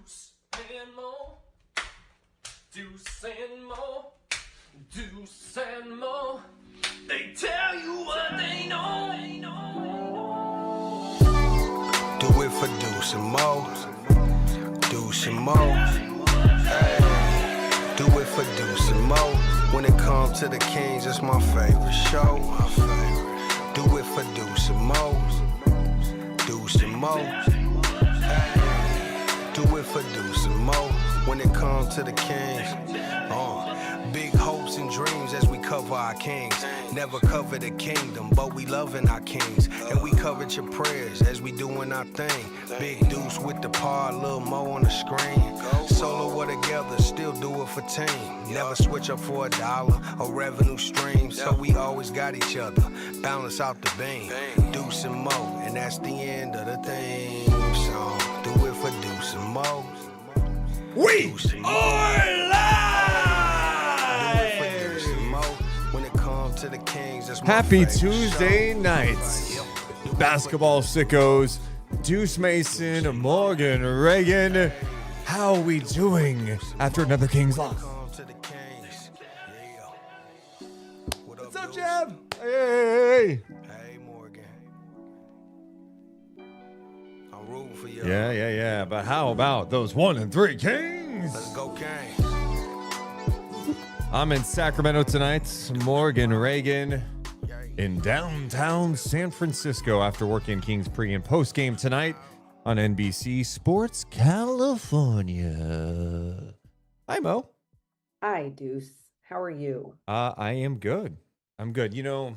Deuce and Mo, Deuce and Mo, Deuce and Mo. They tell you what they know. Do it for Deuce and Mo, Deuce and Mo. Hey. Do it for Deuce and Mo. When it comes to the Kings, it's my favorite show. Do it for Deuce and Mo, Deuce and Mo. Hey. Do it for Deuce and Mo. When it comes to the Kings, big hopes and dreams as we cover our kings. Never cover the kingdom, but we loving our kings. And we covered your prayers as we doing our thing. Big Deuce with the par, Lil Mo on the screen. Solo or together, still do it for team. Never switch up for $1 or revenue stream. So we always got each other, balance out the beam. Deuce and Mo, and that's the end of the theme song. Do it for Deuce and Mo. We are live! To the Kings, Happy Tuesday nights, basketball sickos. Deuce Mason, Morgan Reagan. How are we doing after another Kings loss? What's up, Jeb? Hey. Hey, Morgan. I'm rooting for you. Yeah. But how about those 1 and 3 Kings? Let's go, Kings. I'm in Sacramento tonight. Morgan Reagan in downtown San Francisco after working Kings pre and post game tonight on NBC Sports California. Hi, Mo. Hi, Deuce. How are you? I am good. I'm good. You know,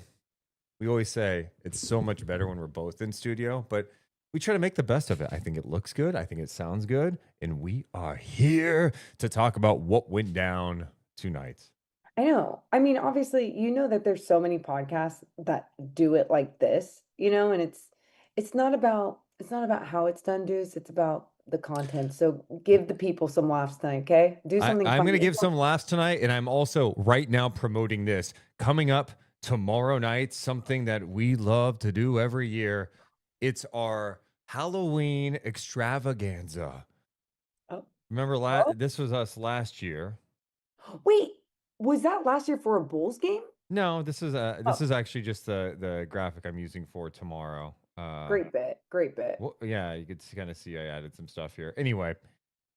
we always say it's so much better when we're both in studio, but we try to make the best of it. I think it looks good. I think it sounds good. And we are here to talk about what went down tonight. I know. I mean, obviously, you know that there's so many podcasts that do it like this, and it's not about how it's done, Deuce. It's about the content. So give the people some laughs tonight, okay? Do something. I'm going to give some laughs tonight, and I'm also right now promoting this coming up tomorrow night. Something that we love to do every year. It's our Halloween extravaganza. Oh. Remember, this was us last year. Wait, was that last year for a Bulls game? No, this is actually just the graphic I'm using for tomorrow. Great bit. Well, yeah, you could kind of see I added some stuff here. Anyway,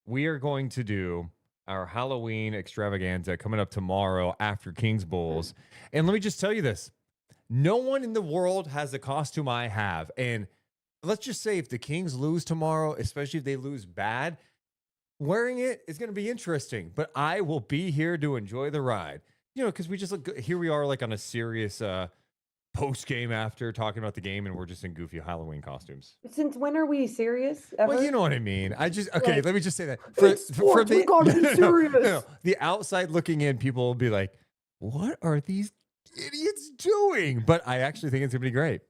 we are going to do our Halloween extravaganza coming up tomorrow after Kings Bulls. And let me just tell you this. No one in the world has the costume I have. And let's just say if the Kings lose tomorrow, especially if they lose bad, wearing it is going to be interesting, but I will be here to enjoy the ride. Because we just look here. We are like on a serious post game after talking about the game, and we're just in goofy Halloween costumes. Since when are we serious? Ever? Well, you know what I mean. Let me just say that we gotta be serious. No, the outside looking in, people will be like, "What are these idiots doing?" But I actually think it's gonna be great.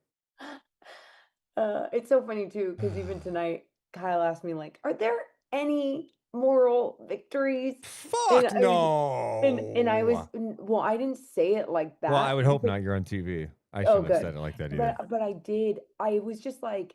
It's so funny too, because even tonight, Kyle asked me like, "Are there any moral victories?" Fuck no. And I was, well, I didn't say it like that. Well, I would hope not. You're on TV. I shouldn't have said it like that either. But I did. I was like,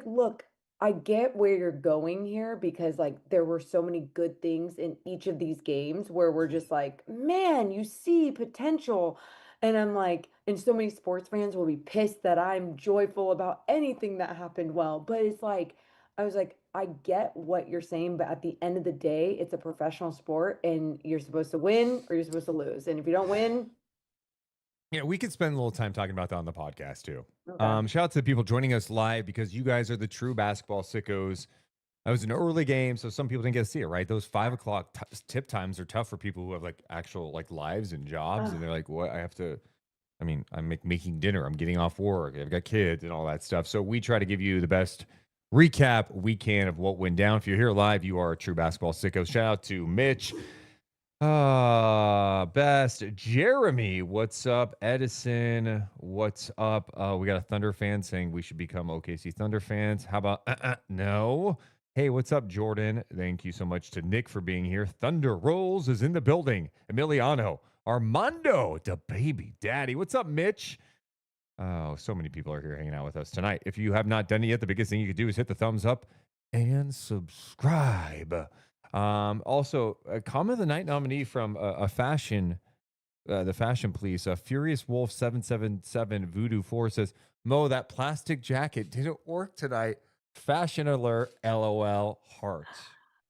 look, I get where you're going here, because like there were so many good things in each of these games where we're just like, man, you see potential. And I'm like, and so many sports fans will be pissed that I'm joyful about anything that happened well. But it's like, I was like, I get what you're saying, but at the end of the day, it's a professional sport and you're supposed to win or you're supposed to lose. And if you don't win. Yeah, we could spend a little time talking about that on the podcast too. Okay. Shout out to the people joining us live, because you guys are the true basketball sickos. It was an early game, so some people didn't get to see it, right? Those 5 o'clock tip times are tough for people who have like actual like lives and jobs. And they're like, what? I'm making dinner. I'm getting off work. I've got kids and all that stuff. So we try to give you the best recap we can of what went down. If you're here live, you are a true basketball sicko. Shout out to Mitch, Best, Jeremy, what's up? Edison, what's up? We got a Thunder fan saying we should become OKC Thunder fans. How about no? Hey, what's up, Jordan? Thank you so much to Nick for being here. Thunder Rolls is in the building. Emiliano, Armando, the baby daddy. What's up, Mitch? Oh, so many people are here hanging out with us tonight. If you have not done it yet, the biggest thing you could do is hit the thumbs up and subscribe. Also, a comment of the night nominee from a fashion, the fashion police, Furious Wolf 777 Voodoo 4 says, Mo, that plastic jacket didn't work tonight. Fashion alert, LOL, heart.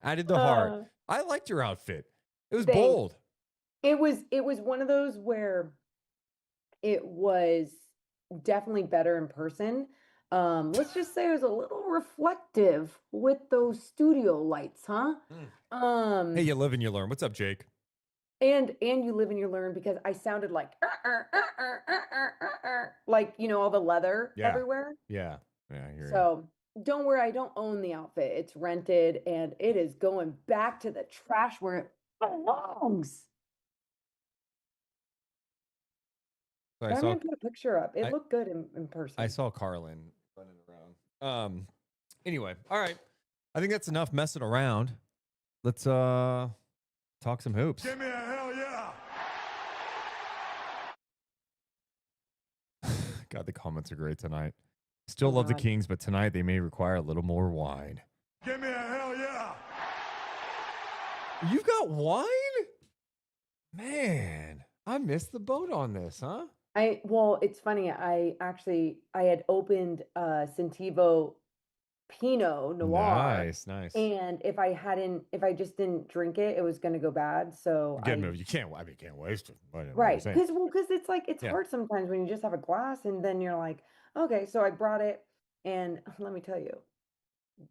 Added the heart. I liked your outfit. It was Thanks. bold. It was one of those where it was definitely better in person. Let's just say it was a little reflective with those studio lights, huh? Hey, you live and you learn. What's up, Jake? And you live and you learn, because I sounded like like, you know, all the leather everywhere. Yeah. I hear you. So don't worry, I don't own the outfit. It's rented and it is going back to the trash where it belongs. So I'm gonna put a picture up. It looked good in person. I saw Carlin running around. Anyway, all right. I think that's enough messing around. Let's talk some hoops. Give me a hell yeah. God, the comments are great tonight. Still love the Kings, but tonight they may require a little more wine. Give me a hell yeah. You've got wine? Man, I missed the boat on this, huh? Well, it's funny. I had opened Sentivo Pinot Noir. Nice. And if I just didn't drink it, it was going to go bad. So you can't waste it. Right. Because it's like, it's hard sometimes when you just have a glass and then you're like, okay, so I brought it and let me tell you,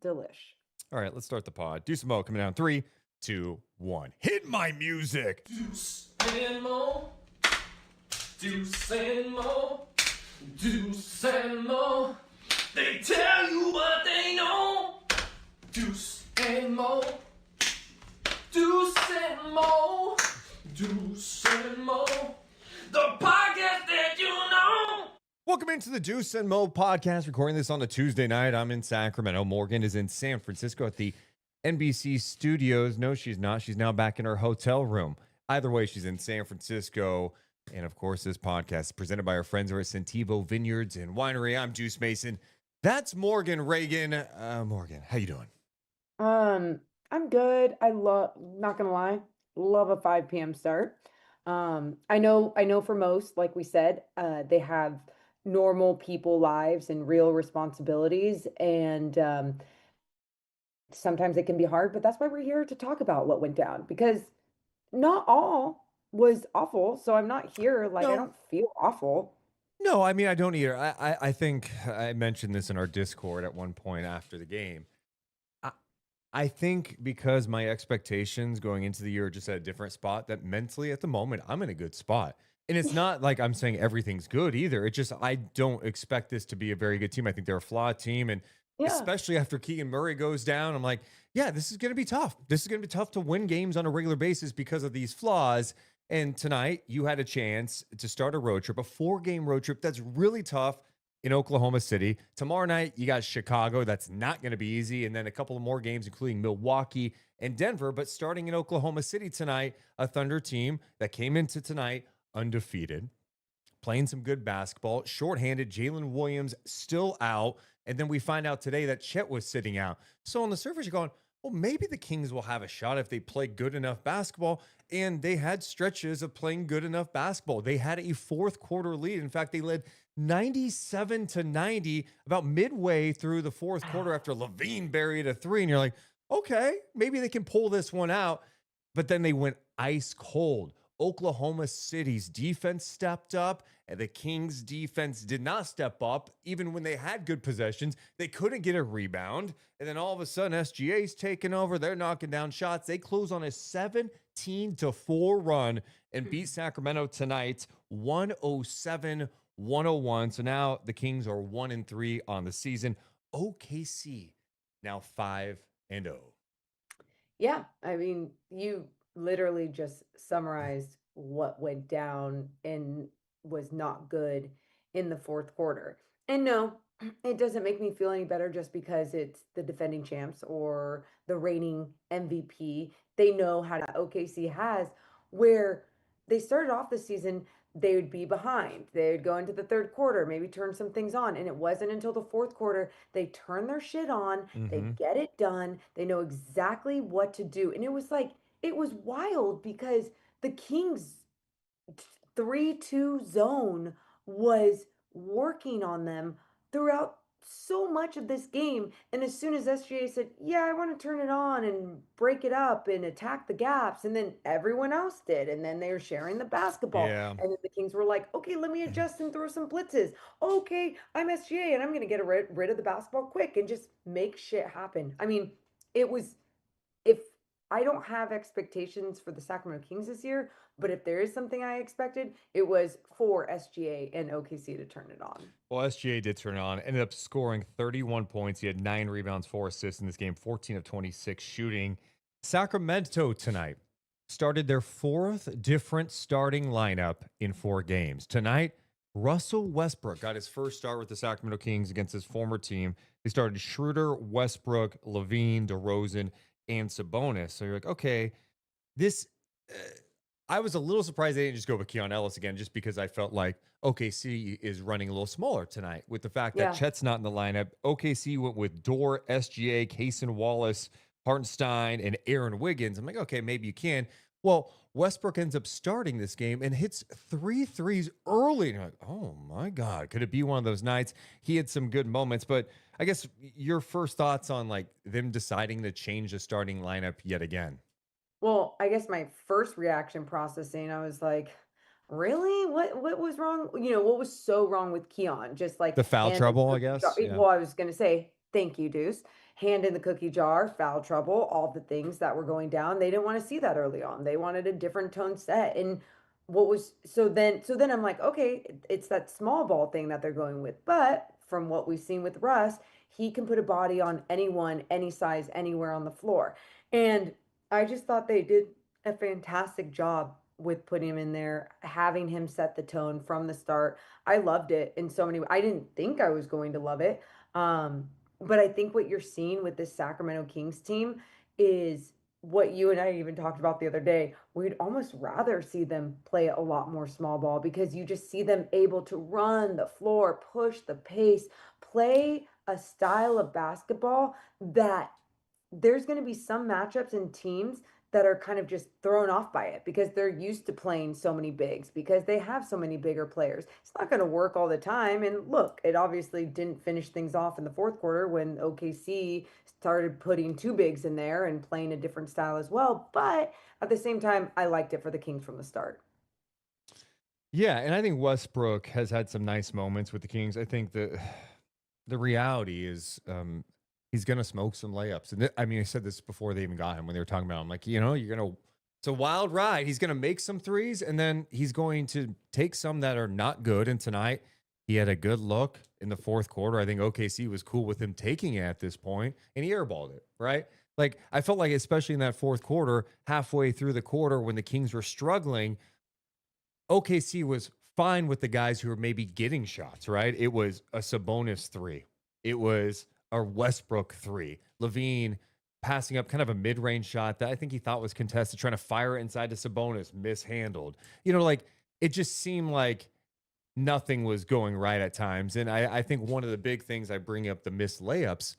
delish. All right, let's start the pod. Deuce and Mo coming down. 3, 2, 1. Hit my music. Deuce and Mo. Deuce and Mo. Deuce and Mo. They tell you what they know. Deuce and Mo. Deuce and Mo. Deuce and Mo. The podcast that you know. Welcome into the Deuce and Mo podcast. Recording this on a Tuesday night. I'm in Sacramento. Morgan is in San Francisco at the NBC studios. No, she's not. She's now back in her hotel room. Either way, she's in San Francisco. And of course, this podcast is presented by our friends over at Sentivo Vineyards and Winery. I'm Deuce Mason. That's Morgan Reagan. Morgan, how you doing? I'm good. Not gonna lie, love a 5 p.m. start. I know for most, like we said, they have normal people lives and real responsibilities, and sometimes it can be hard, but that's why we're here to talk about what went down, because not all was awful. So I'm not here like I don't feel awful. No, I mean, I don't either. I think I mentioned this in our Discord at one point after the game. I think because my expectations going into the year are just at a different spot, that mentally at the moment, I'm in a good spot. And it's not like I'm saying everything's good either. It's just I don't expect this to be a very good team. I think they're a flawed team. And especially after Keegan Murray goes down, I'm like, yeah, this is going to be tough. This is going to be tough to win games on a regular basis because of these flaws. And tonight, you had a chance to start a road trip, a 4-game road trip that's really tough in Oklahoma City. Tomorrow night, you got Chicago. That's not going to be easy. And then a couple of more games, including Milwaukee and Denver. But starting in Oklahoma City tonight, a Thunder team that came into tonight undefeated, playing some good basketball, shorthanded. Jalen Williams still out. And then we find out today that Chet was sitting out. So on the surface, you're going, well, maybe the Kings will have a shot if they play good enough basketball. And they had stretches of playing good enough basketball. They had a fourth quarter lead. In fact, they led 97-90 about midway through the fourth quarter after Levine buried a 3. And you're like, okay, maybe they can pull this one out. But then they went ice cold. Oklahoma City's defense stepped up, and the Kings' defense did not step up. Even when they had good possessions, they couldn't get a rebound. And then all of a sudden, SGA's taking over. They're knocking down shots. They close on a 17-4 run and beat Sacramento tonight, 107-101. So now the Kings are 1-3 on the season. OKC now 5-0. Yeah, I mean, you literally just summarized what went down and was not good in the fourth quarter. And no, it doesn't make me feel any better just because it's the defending champs or the reigning MVP. They know how to OKC has, where they started off the season, they would be behind. They would go into the third quarter, maybe turn some things on. And it wasn't until the fourth quarter they turn their shit on, they Mm-hmm. get it done, they know exactly what to do. And it was like, it was wild because the Kings 3-2 zone was working on them throughout so much of this game. And as soon as SGA said, yeah, I want to turn it on and break it up and attack the gaps, and then everyone else did. And then they were sharing the basketball. Yeah. And then the Kings were like, okay, let me adjust and throw some blitzes. Okay, I'm SGA and I'm going to get rid of the basketball quick and just make shit happen. I mean, it was, if I don't have expectations for the Sacramento Kings this year, but if there is something I expected, it was for SGA and OKC to turn it on. Well, SGA did turn it on, ended up scoring 31 points. He had 9 rebounds, 4 assists in this game, 14 of 26 shooting. Sacramento tonight started their 4th different starting lineup in 4 games. Tonight, Russell Westbrook got his first start with the Sacramento Kings against his former team. He started Schroeder, Westbrook, Levine, DeRozan, and Sabonis. So you're like, okay, this... I was a little surprised they didn't just go with Keon Ellis again, just because I felt like OKC is running a little smaller tonight with the fact that Chet's not in the lineup. OKC went with Dort, SGA, Kaysen Wallace, Hartenstein, and Aaron Wiggins. I'm like, okay, maybe you can. Well, Westbrook ends up starting this game and hits 3 threes early. And you're like, oh my God, could it be one of those nights? He had some good moments, but I guess your first thoughts on like them deciding to change the starting lineup yet again. Well, I guess my first reaction processing, I was like, really? What was wrong? You know, what was so wrong with Keon? Just like The foul hand in the trouble, I cookie jar. guess. Yeah. Well, I was gonna say, thank you, Deuce. Hand in the cookie jar, foul trouble, all the things that were going down. They didn't want to see that early on. They wanted a different tone set. And what was so then I'm like, okay, it's that small ball thing that they're going with. But from what we've seen with Russ, he can put a body on anyone, any size, anywhere on the floor. And I just thought they did a fantastic job with putting him in there, having him set the tone from the start. I loved it in so many. I didn't think I was going to love it, but I think what you're seeing with this Sacramento Kings team is what you and I even talked about the other day. We'd almost rather see them play a lot more small ball because you just see them able to run the floor, push the pace, play a style of basketball that there's going to be some matchups and teams that are kind of just thrown off by it because they're used to playing so many bigs, because they have so many bigger players. It's not going to work all the time. And look, it obviously didn't finish things off in the fourth quarter when OKC started putting 2 bigs in there and playing a different style as well. But at the same time, I liked it for the Kings from the start. Yeah, and I think Westbrook has had some nice moments with the Kings. I think the reality is he's going to smoke some layups. And I mean, I said this before they even got him when they were talking about him. Like, you know, it's a wild ride. He's going to make some threes and then he's going to take some that are not good. And tonight he had a good look in the fourth quarter. I think OKC was cool with him taking it at this point and he airballed it, right? Like, I felt like, especially in that fourth quarter, halfway through the quarter when the Kings were struggling, OKC was fine with the guys who were maybe getting shots, right? It was a Sabonis 3. It was a Westbrook 3. Levine passing up kind of a mid-range shot that I think he thought was contested, trying to fire it inside to Sabonis, mishandled. You know, like, it just seemed like nothing was going right at times. And I think one of the big things, I bring up the missed layups,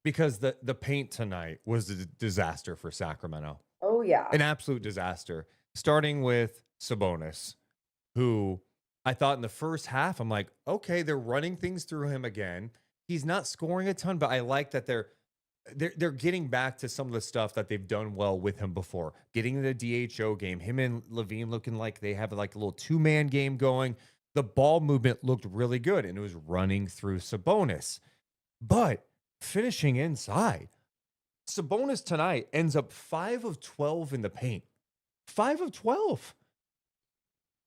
because the paint tonight was a disaster for Sacramento. Oh, yeah. An absolute disaster. Starting with Sabonis, who I thought in the first half, I'm like, okay, they're running things through him again. He's not scoring a ton, but I like that they're getting back to some of the stuff that they've done well with him before. Getting the DHO game, him and Levine looking like they have like a little 2-man game going. The ball movement looked really good, and it was running through Sabonis. But finishing inside, Sabonis tonight ends up 5 of 12 in the paint. 5 of 12.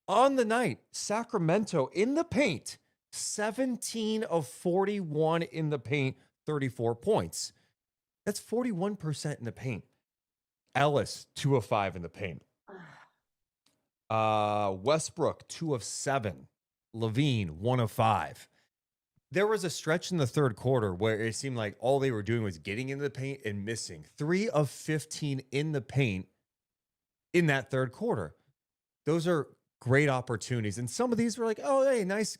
On the night, Sacramento in the paint, 17 of 41 in the paint, 34 points. That's 41% in the paint. Ellis, 2 of 5 in the paint. Westbrook, 2 of 7. Levine, 1 of 5. There was a stretch in the third quarter where it seemed like all they were doing was getting into the paint and missing. 3 of 15 in the paint in that third quarter. Those are great opportunities. And some of these were like, oh, hey, nice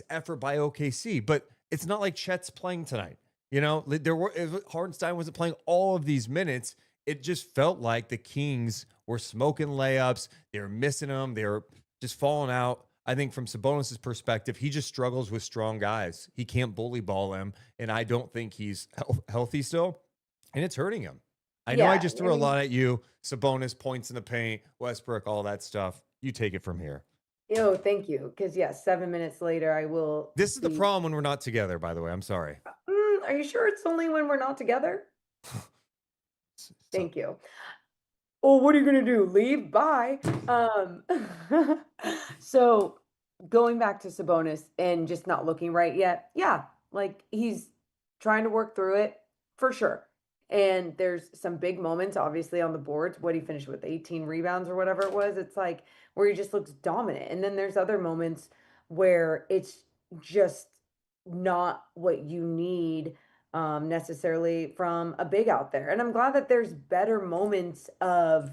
effort by OKC. But it's not like Chet's playing tonight. Hardenstein wasn't playing all of these minutes. It just felt like the Kings were smoking layups. They were missing them. They were just falling out. I think from Sabonis' perspective, he just struggles with strong guys. He can't bully ball them, and I don't think he's healthy still, and it's hurting him. I know I just threw a lot at you. Sabonis, points in the paint, Westbrook, all that stuff. You take it from here. Oh, thank you. Because, 7 minutes later, I will. This is the problem when we're not together, by the way. I'm sorry. Are you sure it's only when we're not together? Thank you. Oh, what are you going to do? Leave? Bye. So going back to Sabonis and just not looking right yet. Yeah, like he's trying to work through it for sure. And there's some big moments, obviously, on the boards. What he finished with 18 rebounds or whatever it was. It's like where he just looks dominant. And then there's other moments where it's just not what you need necessarily from a big out there. And I'm glad that there's better moments of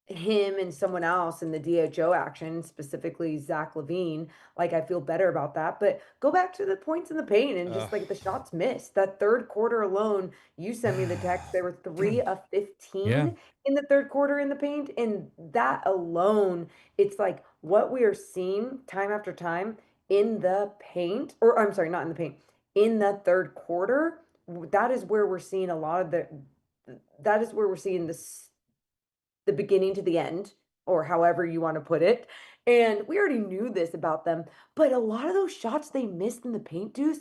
him and someone else in the DHO action, specifically Zach LaVine. Like, I feel better about that. But go back to the points in the paint and just like the shots missed. That third quarter alone, you sent me the text. There were 3 of 15 in the third quarter in the paint. And that alone, it's like what we are seeing time after time in the paint, or I'm sorry, not in the paint, in the third quarter. That is where we're seeing a lot of that is where we're seeing the beginning to the end, or however you want to put it. And we already knew this about them, but a lot of those shots they missed in the paint, Deuce,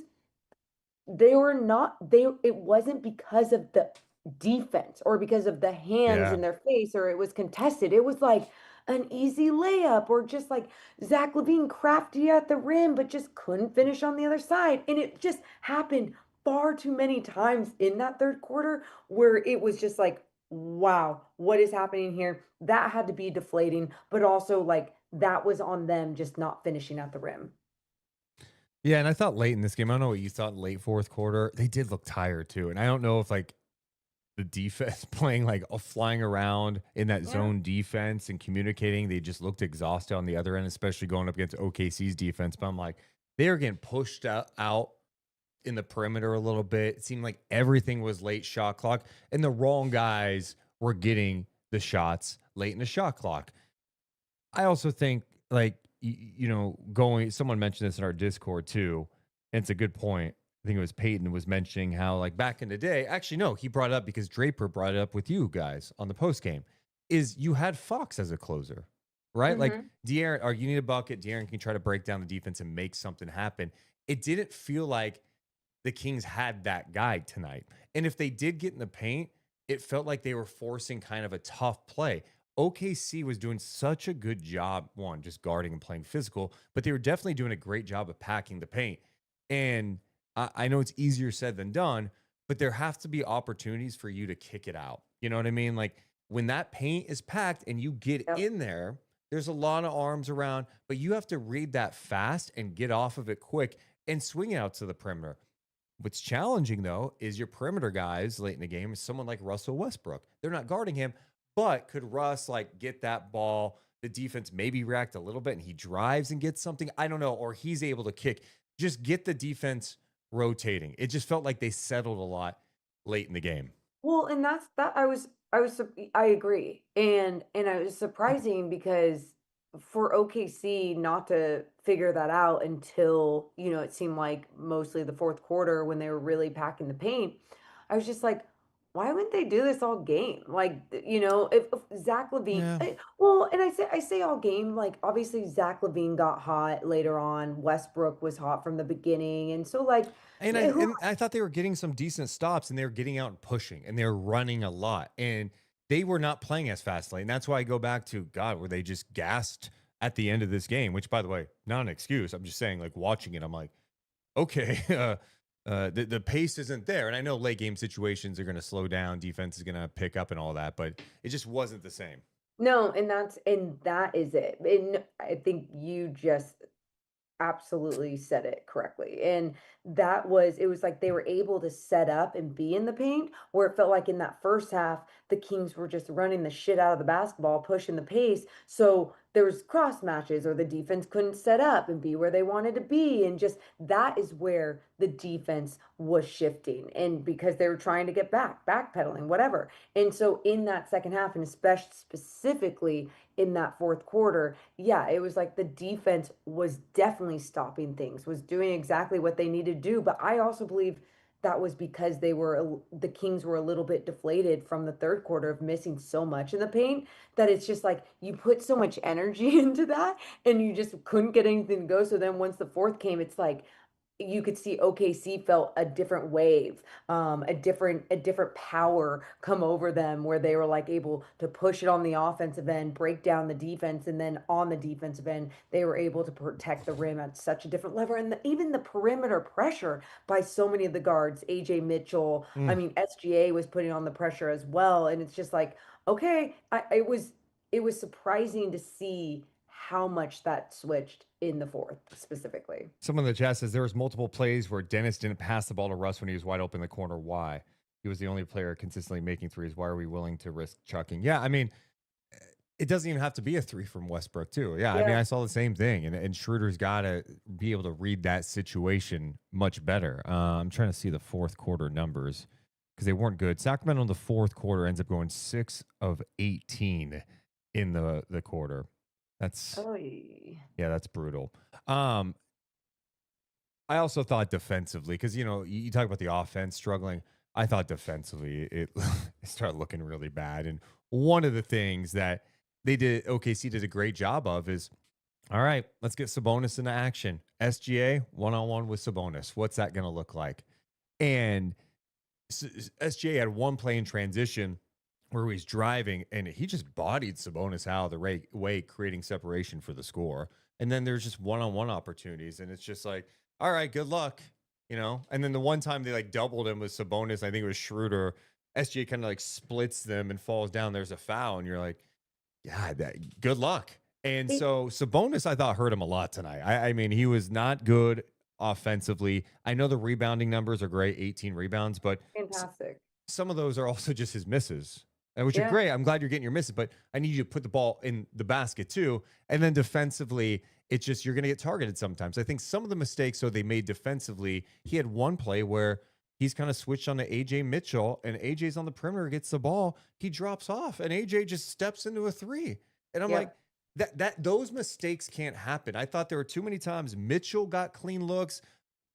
it wasn't because of the defense or because of the hands in their face or it was contested. It was like an easy layup or just like Zach LaVine crafty at the rim, but just couldn't finish on the other side. And it just happened far too many times in that third quarter where it was just like, wow, what is happening here? That had to be deflating, but also like that was on them just not finishing at the rim. Yeah, and I thought late in this game, I don't know what you thought late fourth quarter, they did look tired too. And I don't know if like the defense playing like flying around in that zone defense and communicating, they just looked exhausted on the other end, especially going up against OKC's defense. But I'm like, they are getting pushed out in the perimeter a little bit. It seemed like everything was late shot clock and the wrong guys were getting the shots late in the shot clock. I also think like, someone mentioned this in our Discord too, and it's a good point. I think it was Peyton was mentioning how like back in the day, actually, no, he brought it up because Draper brought it up with you guys on the post game, is you had Fox as a closer, right? Mm-hmm. Like De'Aaron, or you need a bucket. De'Aaron can try to break down the defense and make something happen. It didn't feel like the Kings had that guy tonight. And if they did get in the paint, it felt like they were forcing kind of a tough play. OKC was doing such a good job, one, just guarding and playing physical, but they were definitely doing a great job of packing the paint. And I know it's easier said than done, but there have to be opportunities for you to kick it out. You know what I mean? Like when that paint is packed and you get in there, there's a lot of arms around, but you have to read that fast and get off of it quick and swing it out to the perimeter. What's challenging, though, is your perimeter guys late in the game is someone like Russell Westbrook. They're not guarding him, but could Russ like get that ball? The defense maybe react a little bit and he drives and gets something. I don't know. Or he's able to kick. Just get the defense rotating. It just felt like they settled a lot late in the game. Well, and that's that I agree. And it was surprising because for OKC not to figure that out until, it seemed like mostly the fourth quarter when they were really packing the paint. I was just like, why wouldn't they do this all game? Like, if Zach LaVine, and I say all game, like obviously Zach LaVine got hot later on. Westbrook was hot from the beginning. And so like, and I thought they were getting some decent stops and they were getting out and pushing and they were running a lot and they were not playing as fastly. And that's why I go back to God, were they just gassed at the end of this game, which by the way, not an excuse. I'm just saying like watching it, I'm like, okay, the pace isn't there. And I know late game situations are going to slow down. Defense is going to pick up and all that, but it just wasn't the same. No, and that is it. And I think you just absolutely said it correctly. And it was like they were able to set up and be in the paint where it felt like in that first half, the Kings were just running the shit out of the basketball, pushing the pace. So there was cross matches or the defense couldn't set up and be where they wanted to be. And just that is where the defense was shifting. And because they were trying to get backpedaling, whatever. And so in that second half, and especially specifically in that fourth quarter, yeah, it was like the defense was definitely stopping things, was doing exactly what they needed to do. But I also believe that was because the Kings were a little bit deflated from the third quarter of missing so much in the paint that it's just like you put so much energy into that and you just couldn't get anything to go. So then once the fourth came, it's like you could see OKC felt a different wave, a different power come over them where they were like able to push it on the offensive end, break down the defense, and then on the defensive end, they were able to protect the rim at such a different level. And even the perimeter pressure by so many of the guards, Ajay Mitchell, I Mm. mean, SGA was putting on the pressure as well. And it's just like, okay, it was surprising to see how much that switched in the fourth specifically. Someone in the chat says there was multiple plays where Dennis didn't pass the ball to Russ when he was wide open in the corner. Why? He was the only player consistently making threes. Why are we willing to risk chucking? Yeah, I mean, it doesn't even have to be a three from Westbrook, too. Yeah, I mean, Yeah. I saw the same thing, and Schroeder's got to be able to read that situation much better. I'm trying to see the fourth quarter numbers because they weren't good. Sacramento in the fourth quarter ends up going 6 of 18 in the quarter. That's Oh, yeah, that's brutal. Um, I also thought defensively, because you talk about the offense struggling. I thought defensively it started looking really bad. And one of the things that OKC did a great job of is, all right, let's get Sabonis into action. SGA one-on-one with Sabonis. What's that going to look like? And SGA had one play in transition where he's driving and he just bodied Sabonis out of the way, creating separation for the score. And then there's just one-on-one opportunities, and it's just like, all right, good luck, And then the one time they like doubled him with Sabonis, I think it was Schroeder. SGA kind of like splits them and falls down. There's a foul, and you're like, yeah, good luck. And it, so Sabonis, I thought, hurt him a lot tonight. I mean, he was not good offensively. I know the rebounding numbers are great, 18 rebounds, but fantastic. some of those are also just his misses, which are Yeah. great. I'm glad you're getting your misses, but I need you to put the ball in the basket too. And then defensively, it's just you're going to get targeted sometimes. I think some of the mistakes they made defensively, he had one play where he's kind of switched on to AJ Mitchell, and AJ's on the perimeter, gets the ball, he drops off, and AJ just steps into a three. And I'm Yeah. like, that those mistakes can't happen. I thought there were too many times Mitchell got clean looks,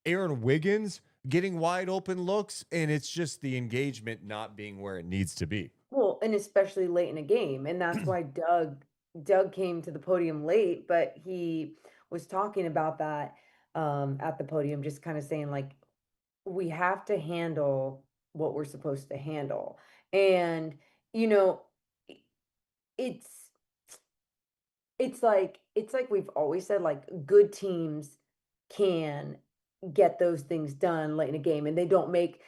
Aaron Wiggins getting wide open looks, and it's just the engagement not being where it needs to be. Well, and especially late in a game. And that's why Doug came to the podium late, but he was talking about that at the podium, just kind of saying like we have to handle what we're supposed to handle. And you know, i- it's it's like we've always said, like good teams can get those things done late in a game, and they don't make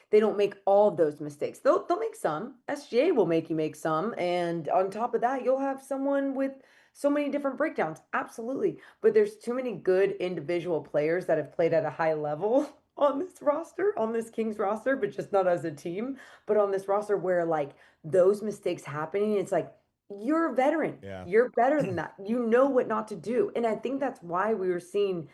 all of those mistakes. They'll make some. SGA will make you make some, and on top of that, you'll have someone with so many different breakdowns. Absolutely, but there's too many good individual players that have played at a high level on this roster, on this Kings roster, but just not as a team, but on this roster where like those mistakes happening, it's like you're a veteran. Yeah. You're better than that. You know what not to do. And I think that's why we were seeing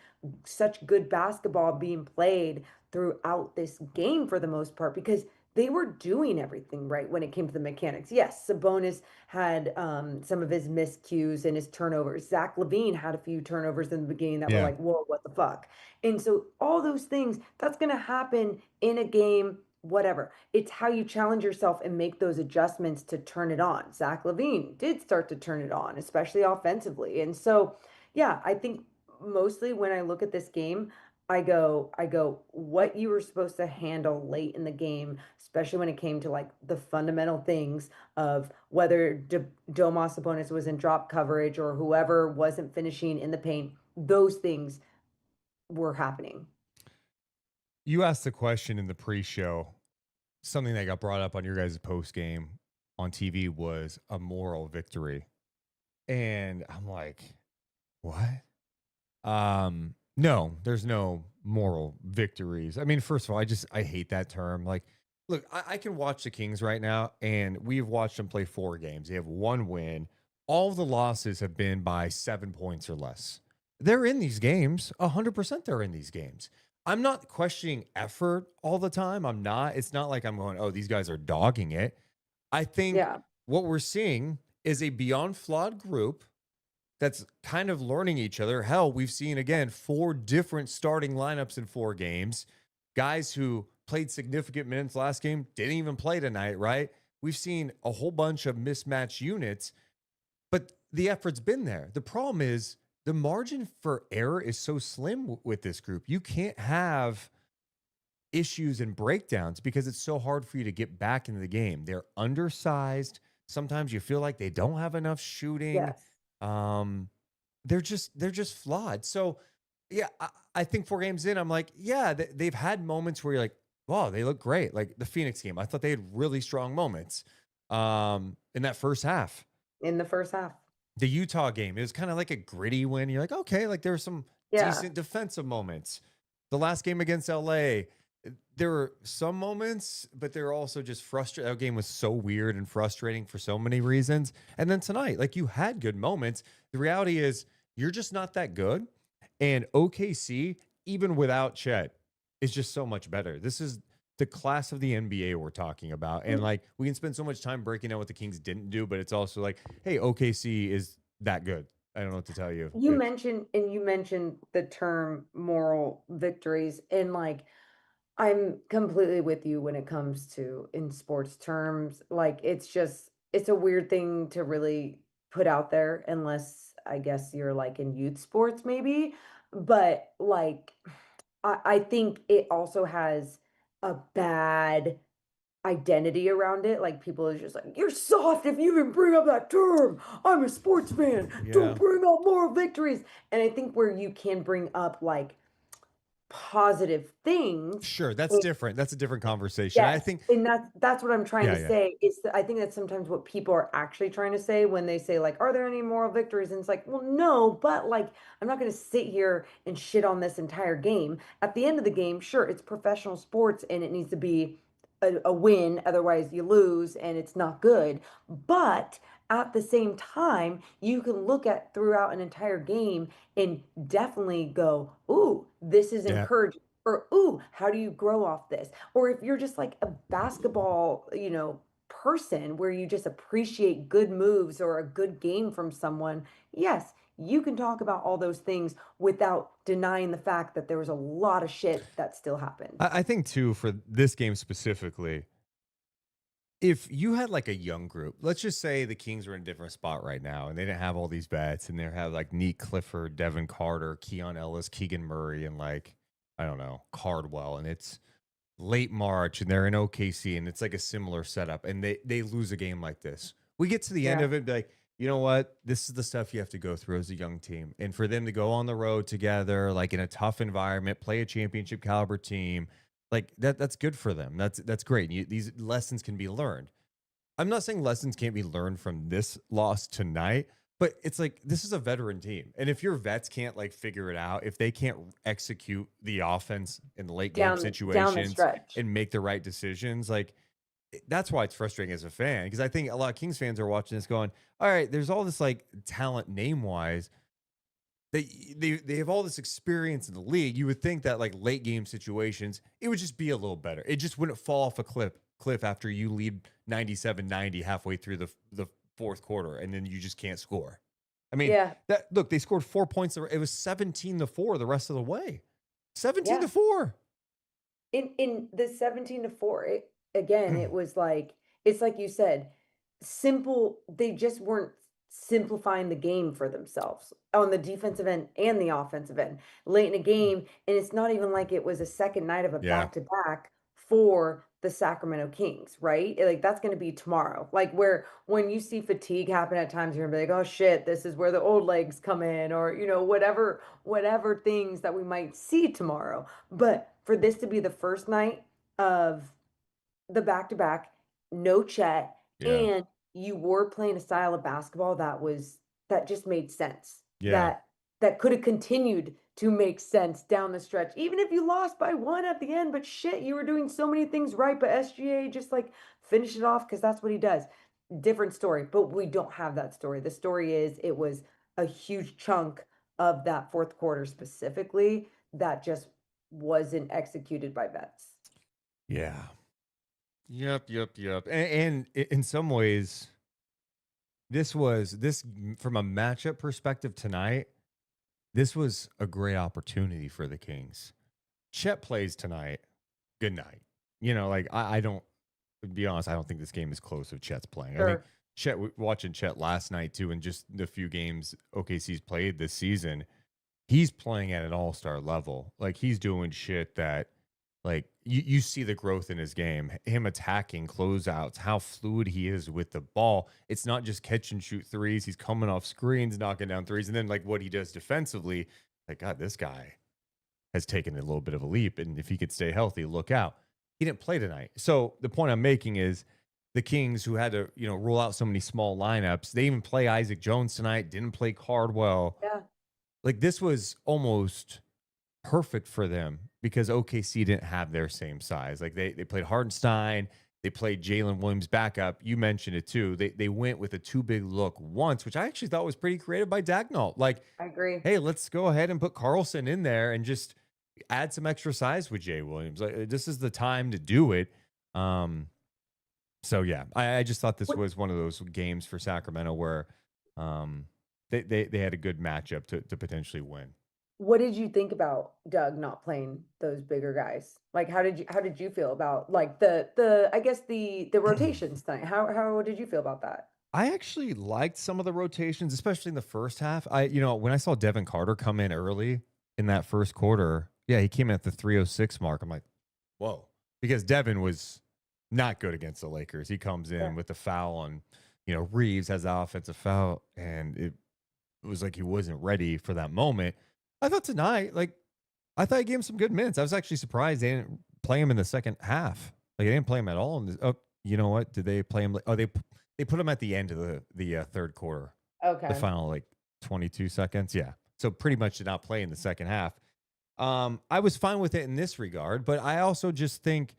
such good basketball being played throughout this game for the most part because they were doing everything right when it came to the mechanics. Yes, Sabonis had some of his miscues and his turnovers. Zach LaVine had a few turnovers in the beginning that were Yeah. like, whoa, what the fuck? And so all those things, that's going to happen in a game, whatever. It's how you challenge yourself and make those adjustments to turn it on. Zach LaVine did start to turn it on, especially offensively. And so, yeah, I think mostly when I look at this game, I go, what you were supposed to handle late in the game, especially when it came to like the fundamental things of whether Domas Sabonis was in drop coverage or whoever wasn't finishing in the paint, those things were happening. You asked the question in the pre-show. Something that got brought up on your guys' post game on TV was a moral victory. And I'm like, what? No, there's no moral victories. I mean, first of all, I hate that term. Like, look, I can watch the Kings right now, and we've watched them play 4 games. They have 1 win. All of the losses have been by 7 points or less. They're in these games. 100% they're in these games. I'm not questioning effort all the time. I'm not. It's not like I'm going, oh, these guys are dogging it. I think Yeah. what we're seeing is a beyond flawed group that's kind of learning each other. Hell, we've seen again 4 different starting lineups in 4 games. Guys who played significant minutes last game didn't even play tonight, right? We've seen a whole bunch of mismatched units, but the effort's been there. The problem is the margin for error is so slim with this group. You can't have issues and breakdowns because it's so hard for you to get back into the game. They're undersized. Sometimes you feel like they don't have enough shooting. Yes. Um, they're just flawed. So yeah, I think 4 games in, I'm like, yeah, they've had moments where you're like, wow, they look great. Like the Phoenix game, I thought they had really strong moments in that first half. In the first half. The Utah game, it was kind of like a gritty win. You're like, okay, like there were some Yeah. decent defensive moments. The last game against LA, there were some moments, but they're also just frustrating. That game was so weird and frustrating for so many reasons. And then tonight, like you had good moments. The reality is you're just not that good. And OKC, even without Chet, is just so much better. This is the class of the NBA we're talking about. And like we can spend so much time breaking out what the Kings didn't do, but it's also like, hey, OKC is that good. I don't know what to tell you. You mentioned the term moral victories, and like I'm completely with you when it comes to in sports terms. Like it's a weird thing to really put out there unless I guess you're like in youth sports maybe. But like I think it also has a bad identity around it. Like people is just like, you're soft if you even bring up that term. I'm a sports fan. Yeah. Don't bring up moral victories. And I think where you can bring up like positive things. Sure, that's different. That's a different conversation. I Yes, think, and that's what I'm trying yeah, to yeah. say, is that I think that's sometimes what people are actually trying to say when they say, like, "Are there any moral victories?" And it's like, "Well, no, but, like, I'm not gonna sit here and shit on this entire game." At the end of the game, sure, it's professional sports and it needs to be a win, otherwise you lose and it's not good. But at the same time, you can look at throughout an entire game and definitely go, "Ooh, this is Yeah. encouraging," or "Ooh, how do you grow off this?" Or if you're just like a basketball, person where you just appreciate good moves or a good game from someone, yes, you can talk about all those things without denying the fact that there was a lot of shit that still happened. I think too for this game specifically, if you had like a young group, let's just say the Kings were in a different spot right now and they didn't have all these vets and they have like Neat Clifford, Devin Carter, Keon Ellis, Keegan Murray, and like, I don't know, Cardwell. And it's late March and they're in OKC and it's like a similar setup and they lose a game like this. We get to the end Yeah. of it, be like, you know what? This is the stuff you have to go through as a young team. And for them to go on the road together, like in a tough environment, play a championship caliber team, like that's good for them. That's great. These lessons can be learned. I'm not saying lessons can't be learned from this loss tonight, but it's like this is a veteran team. And if your vets can't like figure it out, if they can't execute the offense in the late game Down the situations stretch. and make the right decisions, like that's why it's frustrating as a fan. Because I think a lot of Kings fans are watching this going, all right, there's all this like talent name wise. They have all this experience in the league. You would think that like late game situations, it would just be a little better. It just wouldn't fall off a cliff after you lead 97-90 halfway through the fourth quarter and then you just can't score. I mean, Yeah. that look, they scored 4 points. It was 17-4 the rest of the way. 17 Yeah. to 4. In the 17-4, again, Mm. it was like, it's like you said, simple. They just weren't simplifying the game for themselves on the defensive end and the offensive end late in a game. And it's not even like it was a second night of a Yeah. back-to-back for the Sacramento Kings, right? Like that's going to be tomorrow. Like where when you see fatigue happen at times, you're gonna be like, oh shit, this is where the old legs come in, or whatever things that we might see tomorrow. But for this to be the first night of the back-to-back, no Chet, Yeah. and you were playing a style of basketball that just made sense. Yeah. That could have continued to make sense down the stretch. Even if you lost by 1 at the end, but shit, you were doing so many things right, but SGA just like finish it off because that's what he does. Different story, but we don't have that story. The story is it was a huge chunk of that fourth quarter specifically that just wasn't executed by Betts. Yeah. Yep. And in some ways, this from a matchup perspective tonight, this was a great opportunity for the Kings. Chet plays tonight. Good night. Like I don't, to be honest, I don't think this game is close if Chet's playing. I think watching Chet last night too, and just the few games OKC's played this season, he's playing at an all-star level. Like he's doing shit that like you see the growth in his game, him attacking closeouts, how fluid he is with the ball. It's not just catch and shoot threes. He's coming off screens, knocking down threes. And then like what he does defensively, like, God, this guy has taken a little bit of a leap. And if he could stay healthy, look out. He didn't play tonight. So the point I'm making is the Kings, who had to, rule out so many small lineups, they even play Isaac Jones tonight, didn't play Cardwell. Yeah. Like this was almost perfect for them because OKC didn't have their same size. Like they played Hardenstein, they played Jalen Williams backup. You mentioned it too. They went with a too big look once, which I actually thought was pretty creative by Dagnall. Like, I agree. Hey, let's go ahead and put Carlson in there and just add some extra size with Jay Williams. Like this is the time to do it. So yeah, I just thought this was one of those games for Sacramento where they had a good matchup to potentially win. What did you think about Doug not playing those bigger guys? Like, how did you feel about like the I guess the rotations tonight? How did you feel about that? I actually liked some of the rotations, especially in the first half. When I saw Devin Carter come in early in that first quarter, yeah, he came in at the 3:06 mark. I'm like, whoa, because Devin was not good against the Lakers. He comes in with the foul on, Reeves has the offensive foul, and it was like he wasn't ready for that moment. I thought tonight, I thought he gave him some good minutes. I was actually surprised they didn't play him in the second half. Like they didn't play him at all. You know what? Did they play him? They put him at the end of the third quarter. Okay. The final 22 seconds. Yeah. So pretty much did not play in the second half. I was fine with it in this regard, but I also just think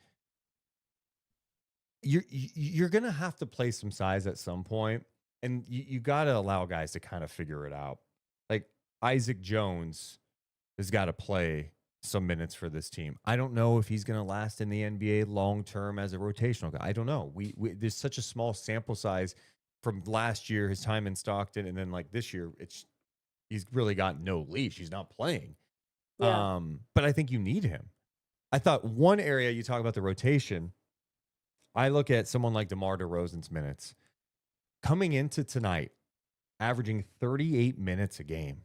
you're gonna have to play some size at some point, and you got to allow guys to kind of figure it out. Like Isaac Jones has got to play some minutes for this team. I don't know if he's going to last in the NBA long term as a rotational guy. I don't know. We there's such a small sample size from last year, his time in Stockton, and then this year, he's really got no leash. He's not playing. Yeah. But I think you need him. I thought one area you talk about the rotation. I look at someone like DeMar DeRozan's minutes coming into tonight, averaging 38 minutes a game.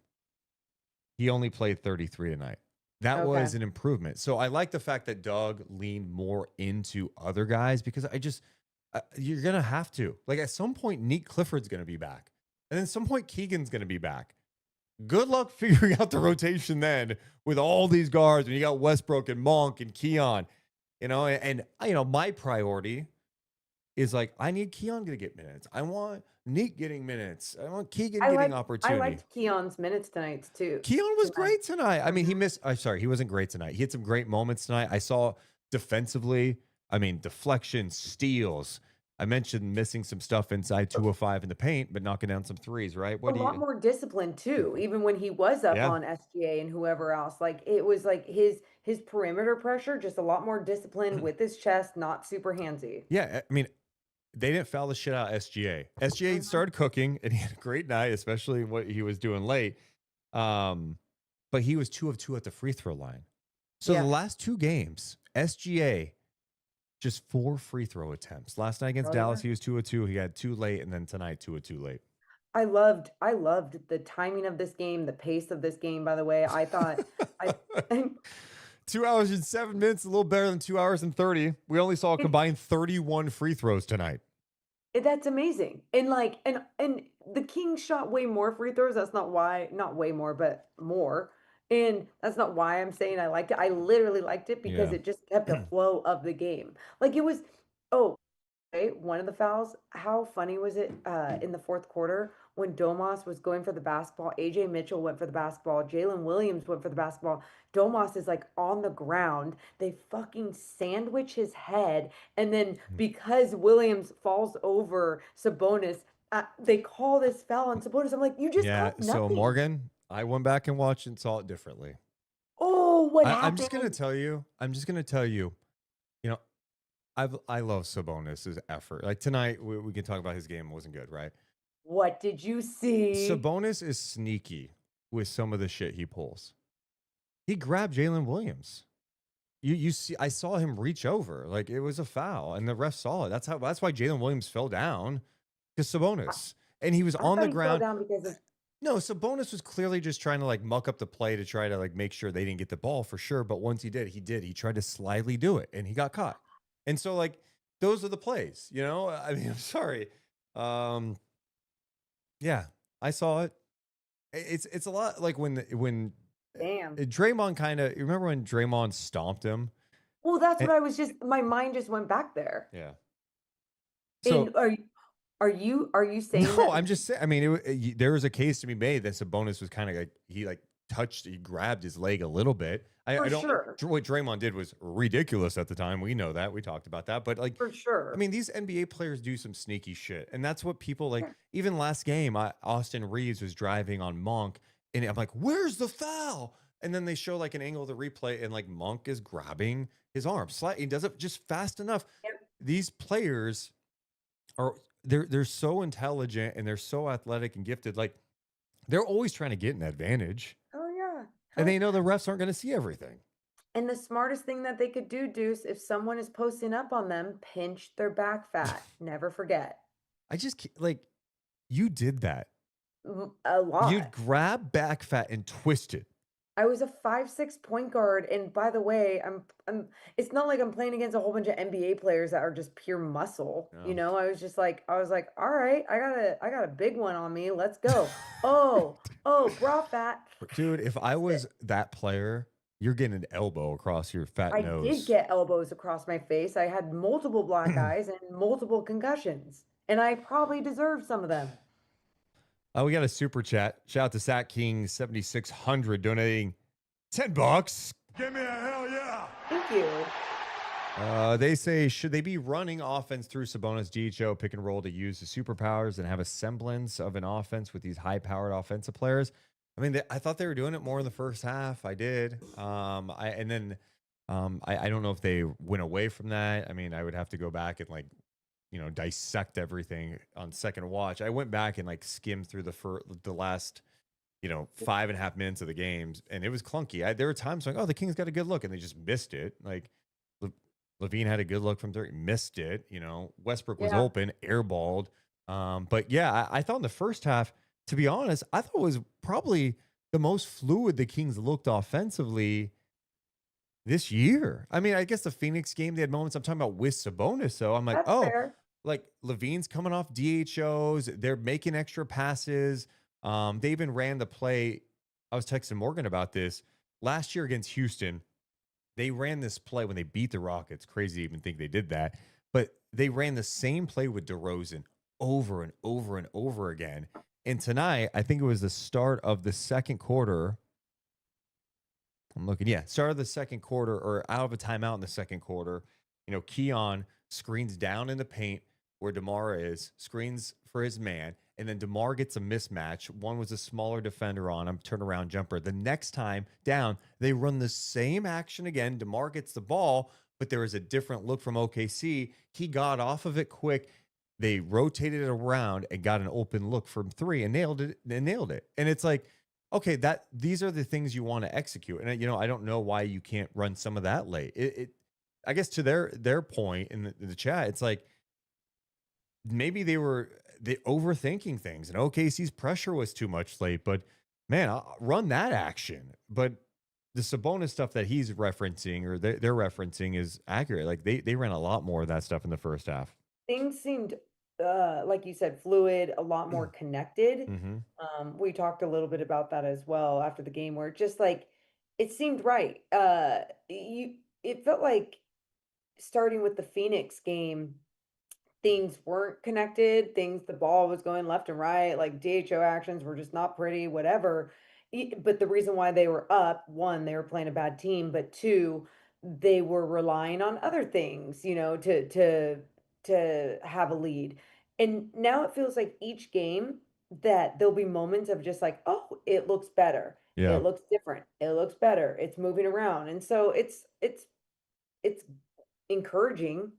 He only played 33 tonight. That was an improvement. So I like the fact that Doug leaned more into other guys because you're going to have to. Like at some point, Neat Clifford's going to be back. And then at some point, Keegan's going to be back. Good luck figuring out the rotation then with all these guards when you got Westbrook and Monk and Keon. My priority is I need Keon to get minutes. I want Neat getting minutes. I want Keegan getting opportunity. I liked Keon's minutes tonight too. Keon was great tonight. I mean, he wasn't great tonight. He had some great moments tonight. I saw defensively, deflections, steals. I mentioned missing some stuff inside 205 in the paint, but knocking down some threes, right? A lot more discipline too, even when he was up on SGA and whoever else. It was his perimeter pressure, just a lot more discipline with his chest, not super handsy. Yeah, they didn't foul the shit out of SGA. SGA started cooking, and he had a great night, especially what he was doing late. But he was 2 of 2 at the free throw line. So the last 2 games, SGA, just 4 free throw attempts. Last night against Dallas, he was 2 of 2. He had 2 late, and then tonight 2 of 2 late. I loved the timing of this game, the pace of this game. By the way, I thought 2 hours and 7 minutes, a little better than 2 hours and 30. We only saw a combined 31 free throws tonight. That's amazing. And and the Kings shot way more free throws. That's not way more, but more. And that's not why I'm saying I liked it. I literally liked it because it just kept the flow of the game. It was way, one of the fouls, how funny was it in the fourth quarter when Domas was going for the basketball? Ajay Mitchell went for the basketball. Jalen Williams went for the basketball. Domas is like on the ground. They fucking sandwich his head. And then because Williams falls over Sabonis, they call this foul on Sabonis. I'm like, you just Yeah. caught So nothing. Morgan, I went back and watched and saw it differently. Oh, what happened? I'm just gonna tell you. You know, I love Sabonis' effort. Like tonight, we can talk about his game. It wasn't good, right? What did you see? Sabonis is sneaky with some of the shit he pulls. He grabbed Jalen Williams. You see, I saw him reach over, like it was a foul, and the ref saw it. That's why Jalen Williams fell down, because Sabonis, and he was I on thought the he fell ground. down because of No, Sabonis was clearly just trying to like muck up the play to try to like make sure they didn't get the ball for sure. But once he did. He tried to slyly do it, and he got caught. And so like those are the plays, you know. I mean, I'm sorry. Yeah, I saw it. It's a lot like when damn. Draymond kind of, you remember when Draymond stomped him? Well, that's And- what I was just. My mind just went back there. Yeah. So And are you saying no, that? I'm just saying. I mean, there was a case to be made that Sabonis was kind of like he grabbed his leg a little bit. I For don't. sure. What Draymond did was ridiculous at the time. We know that. We talked about that. But like, For sure. I mean, these NBA players do some sneaky shit, and that's what people like. Yeah. Even last game, Austin Reeves was driving on Monk, and I'm like, "Where's the foul?" And then they show like an angle of the replay, and like Monk is grabbing his arm. He does it just fast enough. Yep. These players are they're so intelligent and they're so athletic and gifted. Like they're always trying to get an advantage, Oh yeah. and they know the refs aren't going to see everything. And the smartest thing that they could do, Deuce, if someone is posting up on them, pinch their back fat. Never forget. I just like you did that. A lot. You'd grab back fat and twist it. I was a 5'6" point guard, and by the way, I'm. It's not like I'm playing against a whole bunch of NBA players that are just pure muscle. No. You know, I was like, all right, I got a big one on me. Let's go. oh, bra fat. Dude, if I was that player, you're getting an elbow across your fat I nose. did get elbows across my face. I had multiple black eyes and multiple concussions, and I probably deserved some of them. We got a super chat. Shout out to Sat King 7600 donating $10. Give me a hell yeah. Thank you. They say, should they be running offense through Sabonis DHO pick and roll to use the superpowers and have a semblance of an offense with these high-powered offensive players? I mean, I thought they were doing it more in the first half. I did. I don't know if they went away from that. I mean, I would have to go back and like, dissect everything on second watch. I went back and like skimmed through the last, 5.5 minutes of the games, and it was clunky. There were times like, oh, the Kings got a good look, and they just missed it. Like Levine had a good look from 30, missed it. Westbrook was open, airballed. But yeah, I thought in the first half, to be honest, I thought it was probably the most fluid the Kings looked offensively this year. I mean, I guess the Phoenix game, they had moments. I'm talking about with Sabonis, so I'm like, That's fair. like Levine's coming off DHOs. They're making extra passes. They even ran the play. I was texting Morgan about this last year against Houston. They ran this play when they beat the Rockets. Crazy to even think they did that. But they ran the same play with DeRozan over and over and over again. And tonight, I think it was the start of the second quarter. I'm looking, start of the second quarter or out of a timeout in the second quarter. Keon screens down in the paint where DeMar is, screens for his man, and then DeMar gets a mismatch. One was a smaller defender on him, turnaround jumper. The next time down, they run the same action again. DeMar gets the ball, but there was a different look from OKC. He got off of it quick. They rotated it around and got an open look from three and nailed it. And it's like, okay, these are the things you want to execute. And I don't know why you can't run some of that late. I guess to their point in the chat, it's like maybe they overthinking things, and OKC's pressure was too much late. But man, I'll run that action. But the Sabonis stuff that he's referencing or they're referencing is accurate. Like they ran a lot more of that stuff in the first half. Things seemed, like you said, fluid, a lot more connected. Mm-hmm. We talked a little bit about that as well after the game, where just like it seemed right. It felt like starting with the Phoenix game, things weren't connected, the ball was going left and right, like DHO actions were just not pretty, whatever. But the reason why they were up, one, they were playing a bad team, but two, they were relying on other things, to have a lead. And now it feels like each game that there'll be moments of just like, oh, it looks better. Yeah. It looks different. It looks better. It's moving around. And so it's encouraging.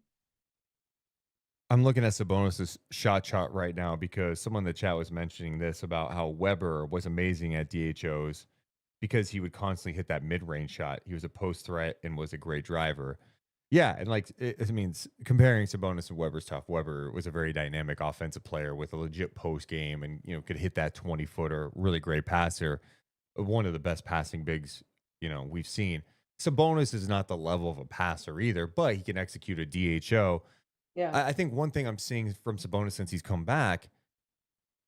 I'm looking at Sabonis' shot chart right now because someone in the chat was mentioning this about how Weber was amazing at DHOs because he would constantly hit that mid-range shot. He was a post threat and was a great driver. Yeah, and like it means comparing Sabonis and Weber's tough. Weber was a very dynamic offensive player with a legit post game and could hit that 20-footer, really great passer. One of the best passing bigs, we've seen. Sabonis is not the level of a passer either, but he can execute a DHO. Yeah. I think one thing I'm seeing from Sabonis since he's come back,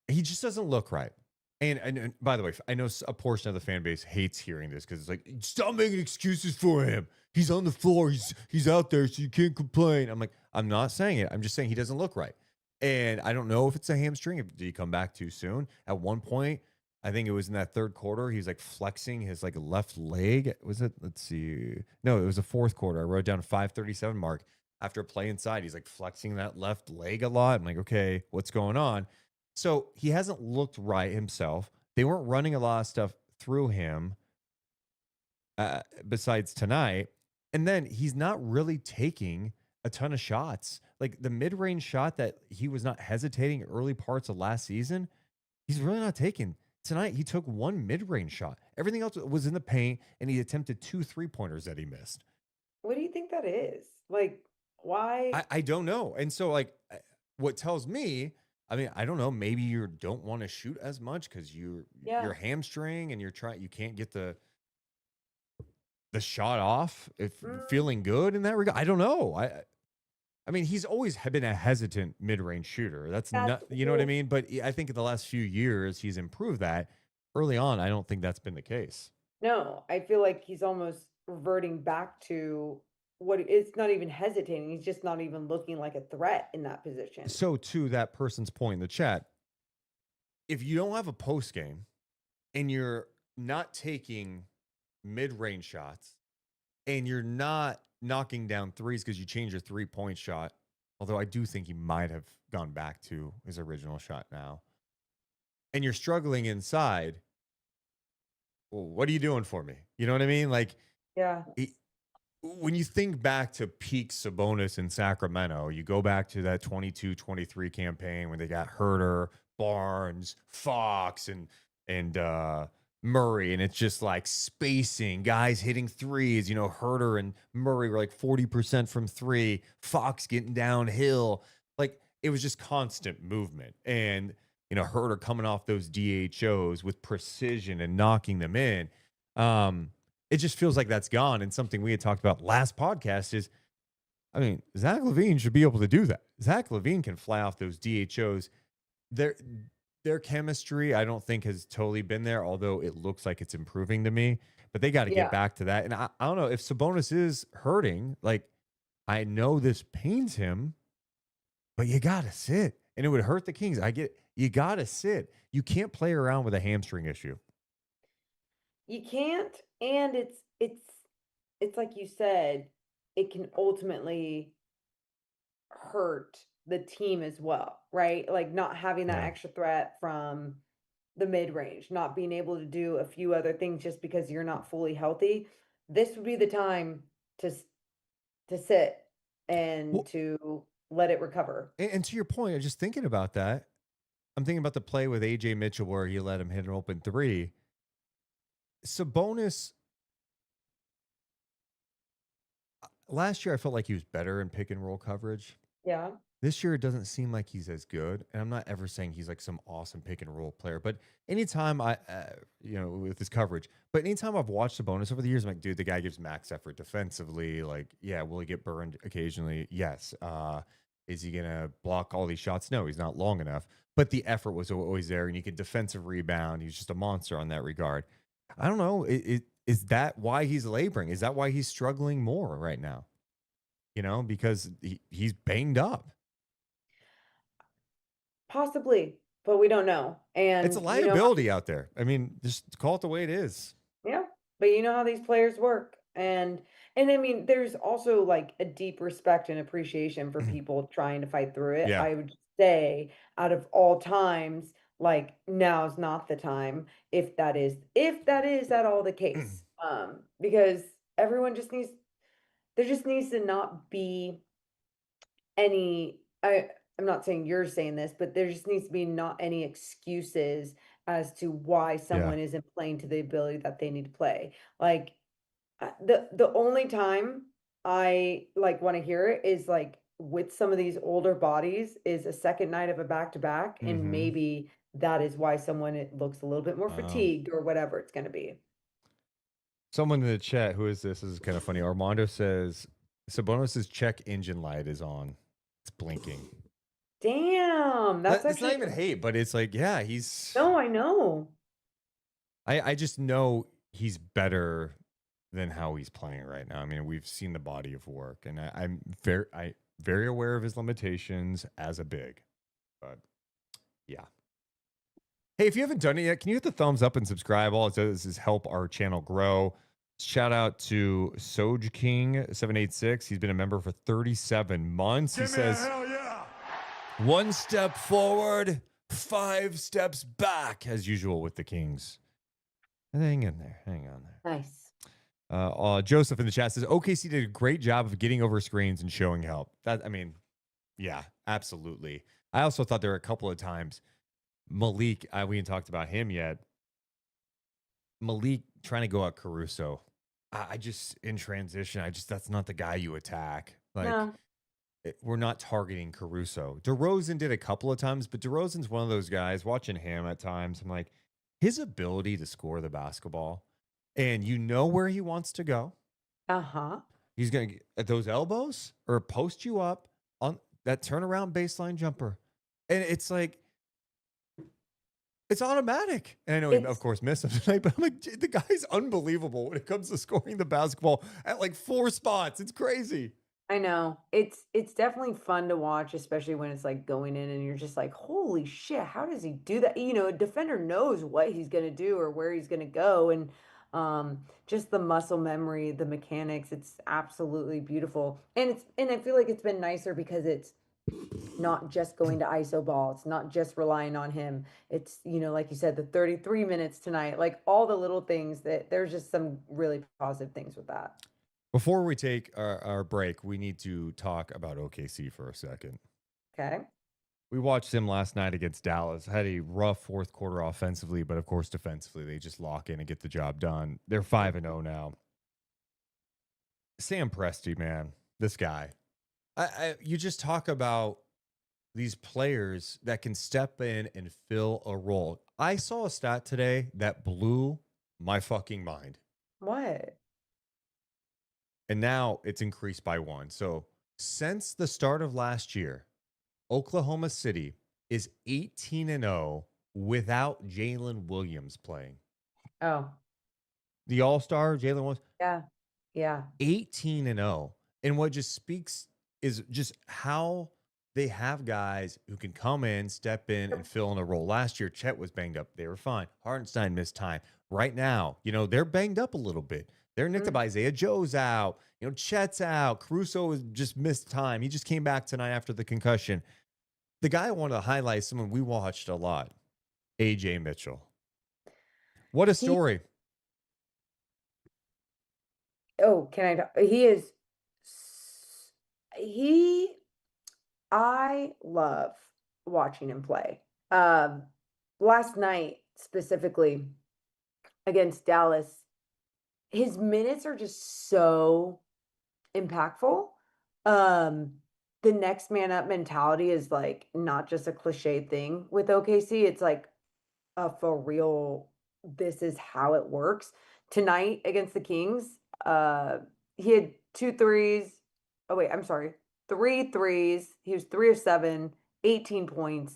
he just doesn't look right. And by the way, I know a portion of the fan base hates hearing this because it's like, stop making excuses for him. He's on the floor. He's out there, so you can't complain. I'm like, I'm not saying it. I'm just saying he doesn't look right. And I don't know if it's a hamstring. Did he come back too soon? At one point, I think it was in that third quarter, he's like flexing his like left leg. Was it? Let's see. No, it was the fourth quarter. I wrote down 5:37 mark. After play inside, he's like flexing that left leg a lot. I'm like, okay, what's going on? So he hasn't looked right himself. They weren't running a lot of stuff through him besides tonight. And then he's not really taking a ton of shots. Like the mid-range shot that he was not hesitating early parts of last season, he's really not taking. Tonight, he took one mid-range shot. Everything else was in the paint, and he attempted 2 3-pointers that he missed. What do you think that is? Like, why? I don't know. And so, like, what tells me, I mean, I don't know. Maybe you don't want to shoot as much because you're hamstring and you can't get the shot off. If feeling good in that regard, I don't know. I mean, he's always been a hesitant mid-range shooter. That's not, you know what I mean? But I think in the last few years, he's improved that. Early on, I don't think that's been the case. No, I feel like he's almost reverting back to what it's not even hesitating. He's just not even looking like a threat in that position. So to that person's point in the chat, if you don't have a post game and you're not taking mid-range shots and you're not knocking down threes because you changed your 3-point shot, although I do think he might have gone back to his original shot now, and you're struggling inside, well, what are you doing for me? You know what I mean? Like, yeah. When you think back to peak Sabonis in Sacramento, you go back to that 22-23 campaign when they got Herter, Barnes, Fox, and Murray, and it's just like spacing, guys hitting threes. Herter and Murray were like 40% from three, Fox getting downhill. Like, it was just constant movement. And, Herter coming off those DHOs with precision and knocking them in. It just feels like that's gone. And something we had talked about last podcast is, I mean, Zach LaVine should be able to do that. Zach LaVine can fly off those DHOs. Their chemistry, I don't think, has totally been there, although it looks like it's improving to me. But they got to get back to that. And I don't know if Sabonis is hurting. Like, I know this pains him, but you got to sit. And it would hurt the Kings. I get it. You got to sit. You can't play around with a hamstring issue. You can't, and it's like you said, it can ultimately hurt the team as well, right? Like not having that extra threat from the mid-range, not being able to do a few other things just because you're not fully healthy. This would be the time to sit and to let it recover. And to your point, I'm just thinking about that. I'm thinking about the play with Ajay Mitchell where he let him hit an open three. Sabonis, last year I felt like he was better in pick and roll coverage. Yeah. This year it doesn't seem like he's as good. And I'm not ever saying he's like some awesome pick and roll player, but anytime with his coverage, but anytime I've watched Sabonis over the years, I'm like, dude, the guy gives max effort defensively. Like, yeah, will he get burned occasionally? Yes. Is he going to block all these shots? No, he's not long enough, but the effort was always there and he could defensive rebound. He's just a monster on that regard. I don't know. Is that why he's laboring? Is that why he's struggling more right now? Because he's banged up. Possibly, but we don't know. And It's a liability out there. I mean, just call it the way it is. yeah, but you know how these players work. And I mean, there's also like a deep respect and appreciation for people trying to fight through it. Yeah. I would say out of all times, like now's not the time, if that is at all the case. Because everyone just needs there just needs to not be any I'm not saying you're saying this, but there just needs to be not any excuses as to why Yeah. someone isn't playing to the ability that they need to play. Like the only time I like want to hear it is like with some of these older bodies is a second night of a back to back, and Mm-hmm. maybe that is why someone it looks a little bit more Wow. fatigued or whatever it's going to be. Someone in the chat, who is this? This is kind of funny. Armando says Sabonis' check engine light is on. It's blinking. Damn, that's It's not actually even hate, but it's like, yeah, he's. no, I know. I just know he's better than how he's playing right now. I mean, we've seen the body of work, and I'm very aware of his limitations as a big, but yeah. Hey, if you haven't done it yet, can you hit the thumbs up and subscribe? All it does is help our channel grow. Shout out to Soj King 786. He's been a member for 37 months. He Give me a says, hell yeah. 1 step forward, 5 steps back, as usual with the Kings. Hang in there. Hang on there. Nice. Joseph in the chat says OKC did a great job of getting over screens and showing help. I mean, yeah, absolutely. I also thought there were a couple of times Malik, we haven't talked about him yet. Malik trying to go at Caruso. I just in transition. That's not the guy you attack. Like No. we're not targeting Caruso. DeRozan did a couple of times, but DeRozan's one of those guys. Watching him at times, I'm like, his ability to score the basketball, and you know where he wants to go. Uh-huh. He's gonna get at those elbows or post you up on that turnaround baseline jumper, and it's like. It's automatic. And I know he, of course, missed him tonight, but I'm like, the guy's unbelievable when it comes to scoring the basketball at like 4 spots. It's crazy. I know. It's definitely fun to watch, especially when it's like going in and you're just like, holy shit, how does he do that? You know, a defender knows what he's gonna do or where he's gonna go. And just the muscle memory, the mechanics, it's absolutely beautiful. And I feel like it's been nicer because it's not just going to ISO ball. It's not just relying on him. It's, you know, like you said, the 33 minutes tonight, like all the little things that there's just some really positive things with that. Before we take our break, we need to talk about OKC for a second. Okay. We watched them last night against Dallas. Had a rough fourth quarter offensively, but of course defensively, they just lock in and get the job done. They're 5-0 now. Sam Presti, man, this guy. You just talk about these players that can step in and fill a role. I saw a stat today that blew my fucking mind. What? And now it's increased by 1. So since the start of last year, Oklahoma City is 18-0 without Jalen Williams playing. Oh. The All-Star, Jalen Williams. Yeah. Yeah. 18-0. And what just speaks is just how they have guys who can come in, step in, and fill in a role. Last year, Chet was banged up. They were fine. Hartenstein missed time. Right now, you know, they're banged up a little bit. They're nicked up. Isaiah Joe's out. You know, Chet's out. Caruso has just missed time. He just came back tonight after the concussion. The guy I wanted to highlight, someone we watched a lot, Ajay Mitchell. What a story. I love watching him play. Last night, specifically against Dallas, his minutes are just so impactful. The next man up mentality is like not just a cliche thing with OKC. It's like a for real, this is how it works. Tonight against the Kings, he had 2 threes. Oh wait, I'm sorry. 3 threes. He was 3 of 7, 18 points.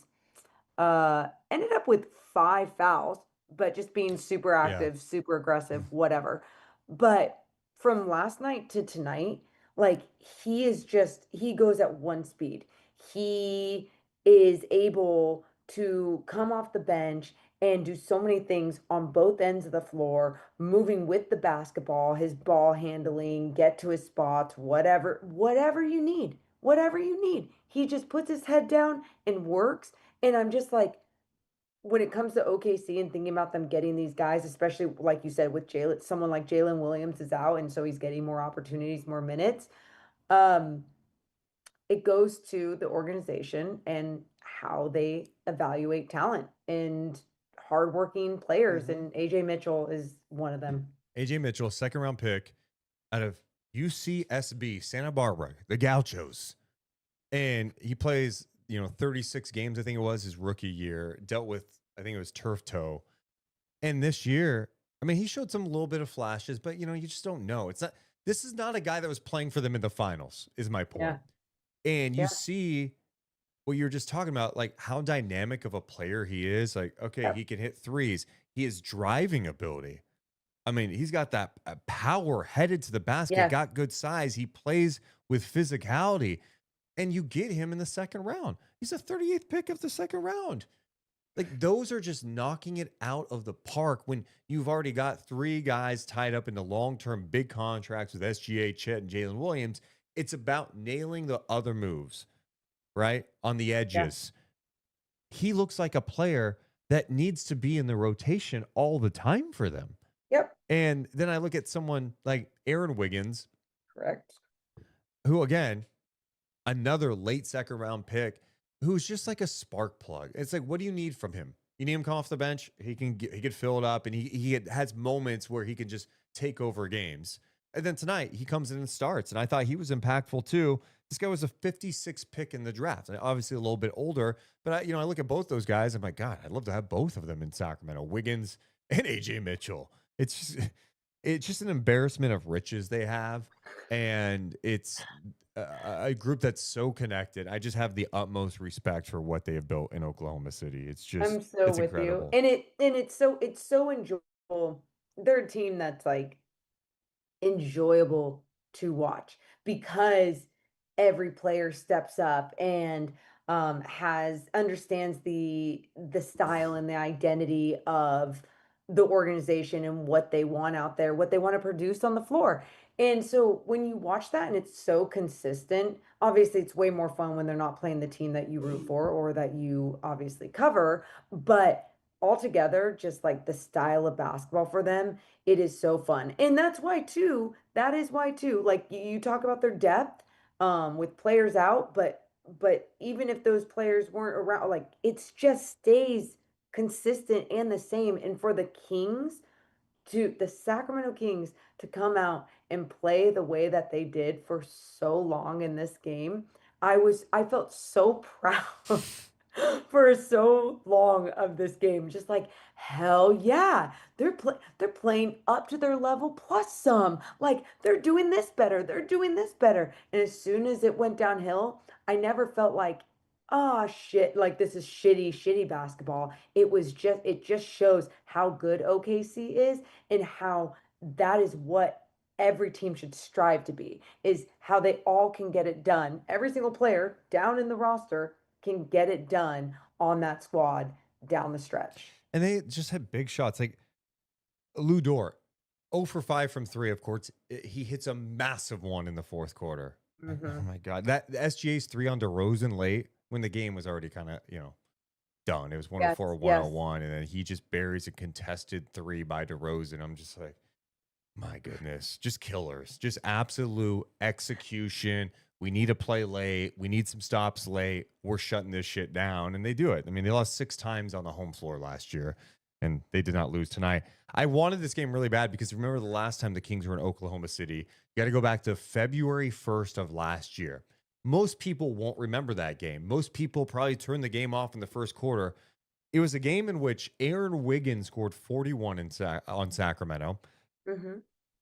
Ended up with 5 fouls, but just being super active, super aggressive, whatever. But from last night to tonight, like he goes at 1 speed. He is able to come off the bench and do so many things on both ends of the floor, moving with the basketball, his ball handling, get to his spots, whatever you need, whatever you need. He just puts his head down and works. And I'm just like, when it comes to OKC and thinking about them getting these guys, especially like you said with Jalen, someone like Jalen Williams is out, and so he's getting more opportunities, more minutes. Um, it goes to the organization and how they evaluate talent and hardworking players, and AJ Mitchell is one of them. AJ Mitchell, second round pick out of UCSB, Santa Barbara, the Gauchos. And he plays, 36 games, I think it was his rookie year, dealt with, I think it was turf toe. And this year, I mean, he showed some little bit of flashes, but you just don't know. This is not a guy that was playing for them in the finals, is my point. Yeah. And you Yeah. see what you're just talking about, like how dynamic of a player he is. Like, okay, Yep. he can hit threes. He has driving ability. I mean, he's got that power headed to the basket, Yes. got good size. He plays with physicality, and you get him in the second round. He's a 38th pick of the second round. Like, those are just knocking it out of the park when you've already got three guys tied up into long-term big contracts with SGA, Chet, and Jalen Williams. It's about nailing the other moves, right? On the edges. He looks like a player that needs to be in the rotation all the time for them. Yep. And then I look at someone like Aaron Wiggins, Correct. who, again, another late second round pick, who's just like a spark plug. It's like, what do you need from him? You need him to come off the bench. He can fill it up, and he has moments where he can just take over games. And then tonight he comes in and starts, and I thought he was impactful too. This guy was a 56 pick in the draft, and obviously a little bit older. But I look at both those guys. I'm like, God, I'd love to have both of them in Sacramento, Wiggins and AJ Mitchell. It's just an embarrassment of riches they have, and it's a group that's so connected. I just have the utmost respect for what they have built in Oklahoma City. It's I'm just, so it's with you. incredible. And it's so enjoyable. They're a team that's like enjoyable to watch because every player steps up and has understands the style and the identity of the organization and what they want out there, what they want to produce on the floor. And so when you watch that and it's so consistent, obviously it's way more fun when they're not playing the team that you root for or that you obviously cover, but altogether just like the style of basketball for them, it is so fun. And that is why too, like you talk about their depth with players out, but even if those players weren't around, like it's just stays consistent and the same. And for the Sacramento Kings to come out and play the way that they did for so long in this game, I felt so proud for so long of this game. Just like, hell yeah, they're playing up to their level plus some. Like they're doing this better, they're doing this better. And as soon as it went downhill, I never felt like, oh shit, like this is shitty basketball. It just shows how good OKC is and how that is what every team should strive to be, is how they all can get it done. Every single player down in the roster can get it done on that squad down the stretch. And they just had big shots. Like Lou Dort, 0 for 5 from 3, of course. He hits a massive one in the fourth quarter. Oh my God. That the SGA's 3 on DeRozan late when the game was already kind of, done. It was 104, 101. And then he just buries a contested 3 by DeRozan. I'm just like, my goodness, just killers, just absolute execution. We need to play late. We need some stops late. We're shutting this shit down. And they do it. I mean, they lost 6 times on the home floor last year, and they did not lose tonight. I wanted this game really bad because remember the last time the Kings were in Oklahoma City, you got to go back to February 1st of last year. Most people won't remember that game. Most people probably turned the game off in the first quarter. It was a game in which Aaron Wiggins scored 41 on Sacramento. Mm-hmm.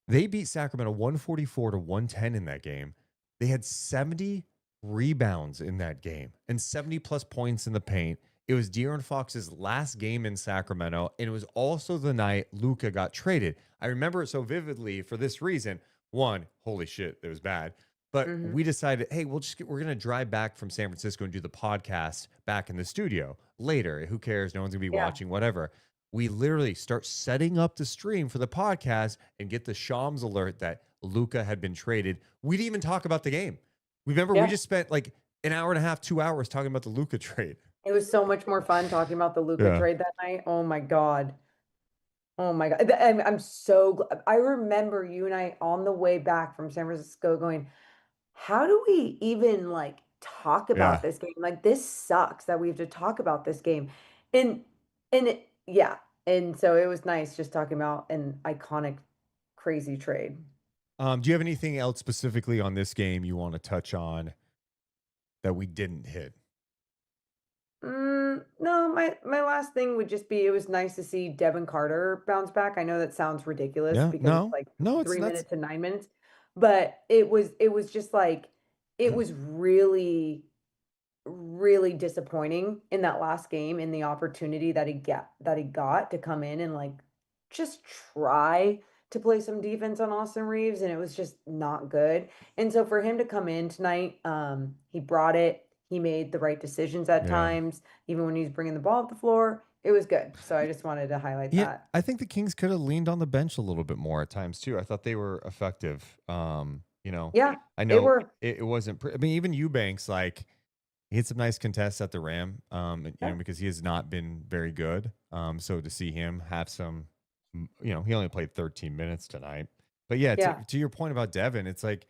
They beat Sacramento 144 to 110 in that game. They had 70 rebounds in that game and 70 plus points in the paint. It was De'Aaron Fox's last game in Sacramento, and it was also the night Luka got traded. I remember it so vividly for this reason. One, holy shit, it was bad. But Mhm. we decided, hey, we're gonna drive back from San Francisco and do the podcast back in the studio later. Who cares? No one's gonna be Yeah. watching, whatever. We literally start setting up the stream for the podcast and get the Shams alert that Luka had been traded. We didn't even talk about the game. Remember, we Yeah. just spent like an hour and a half, 2 hours talking about the Luka trade. It was so much more fun talking about the Luka Yeah. trade that night. Oh my God. Oh my God. I'm so glad. I remember you and I on the way back from San Francisco going, how do we even like talk Yeah. about this game? Like this sucks that we have to talk about this game. And yeah. And so it was nice just talking about an iconic crazy trade. Do you have anything else specifically on this game you want to touch on that we didn't hit? No, my last thing would just be it was nice to see Devin Carter bounce back. I know that sounds ridiculous Yeah. because it's No. like No. It's 3 minutes and 9 minutes, but it was just like it was really disappointing in that last game in the opportunity that he got to come in and like just try to play some defense on Austin Reeves, and it was just not good. And so for him to come in tonight, he brought it. He made the right decisions at Yeah. times, even when he's bringing the ball up the floor. It was good. So I just wanted to highlight Yeah, that. I think the Kings could have leaned on the bench a little bit more at times too. I thought they were effective. Yeah, I they know were. it wasn't. I mean, even Eubanks, like he had some nice contests at the rim. Yeah. Because he has not been very good. So to see him have some, he only played 13 minutes tonight. But yeah, Yeah. to your point about Devin, it's like,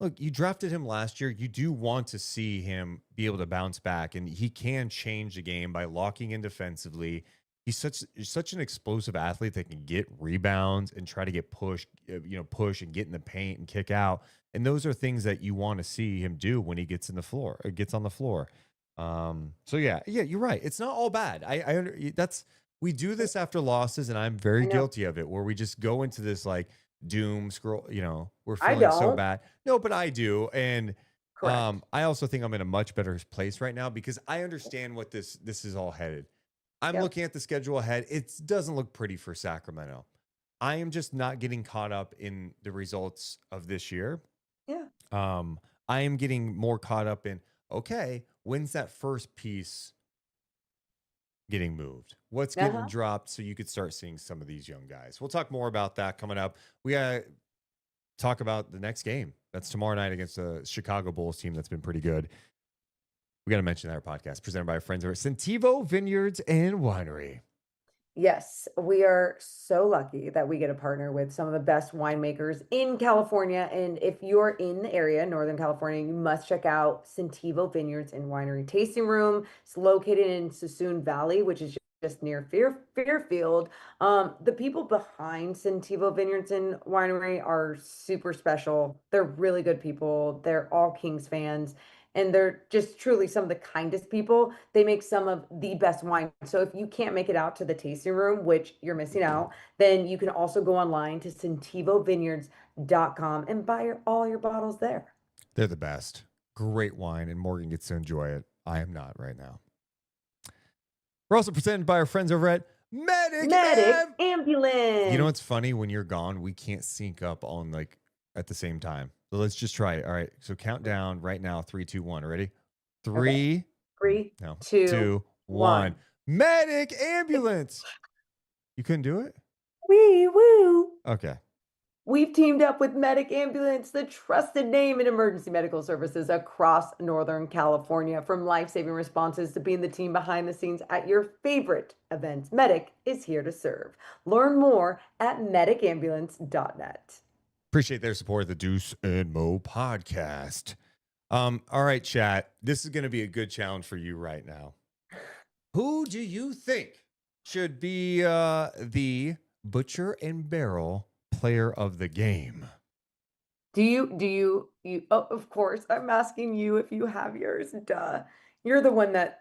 look, you drafted him last year. You do want to see him be able to bounce back, and he can change the game by locking in defensively. He's such an explosive athlete that can get rebounds and try to get push and get in the paint and kick out. And those are things that you want to see him do when he gets on the floor. So yeah, you're right. It's not all bad. We do this after losses, and I'm very I know. guilty of it, where we just go into this like doom scroll. We're I feeling so don't. bad. No, but I do, and Correct. I also think I'm in a much better place right now because I understand what this is all headed. I'm Yep. looking at the schedule ahead. It doesn't look pretty for Sacramento. I am just not getting caught up in the results of this year. Yeah. I am getting more caught up in, okay, when's that first piece getting moved? What's getting Uh-huh. dropped so you could start seeing some of these young guys? We'll talk more about that coming up. We got to talk about the next game. That's tomorrow night against the Chicago Bulls team that's been pretty good. We got to mention that our podcast presented by our friends over at Sentivo Vineyards and Winery. Yes, we are so lucky that we get to partner with some of the best winemakers in California. And if you're in the area, Northern California, you must check out Sentivo Vineyards and Winery Tasting Room. It's located in Suisun Valley, which is just near Fairfield. The people behind Sentivo Vineyards and Winery are super special. They're really good people. They're all Kings fans, and they're just truly some of the kindest people. They make some of the best wine. So if you can't make it out to the tasting room, which you're missing out, then you can also go online to sentivovineyards.com and buy all your bottles there. They're the best. Great wine, and Morgan gets to enjoy it. I am not right now. We're also presented by our friends over at Medic Ambulance. You know what's funny? When you're gone, we can't sync up on like at the same time. So let's just try it. All right. So count down right now. 3, 2, 1. Ready? Three, 3, no, 2, 2, 1. 1. Medic Ambulance. You couldn't do it? Wee woo. Okay. We've teamed up with Medic Ambulance, the trusted name in emergency medical services across Northern California. From life-saving responses to being the team behind the scenes at your favorite events, Medic is here to serve. Learn more at medicambulance.net. Appreciate their support of the Deuce and Mo podcast. All right, chat. This is going to be a good challenge for you right now. Who do you think should be the Butcher and Barrel player of the game? Do you oh, of course, I'm asking you if you have yours. Duh. You're the one that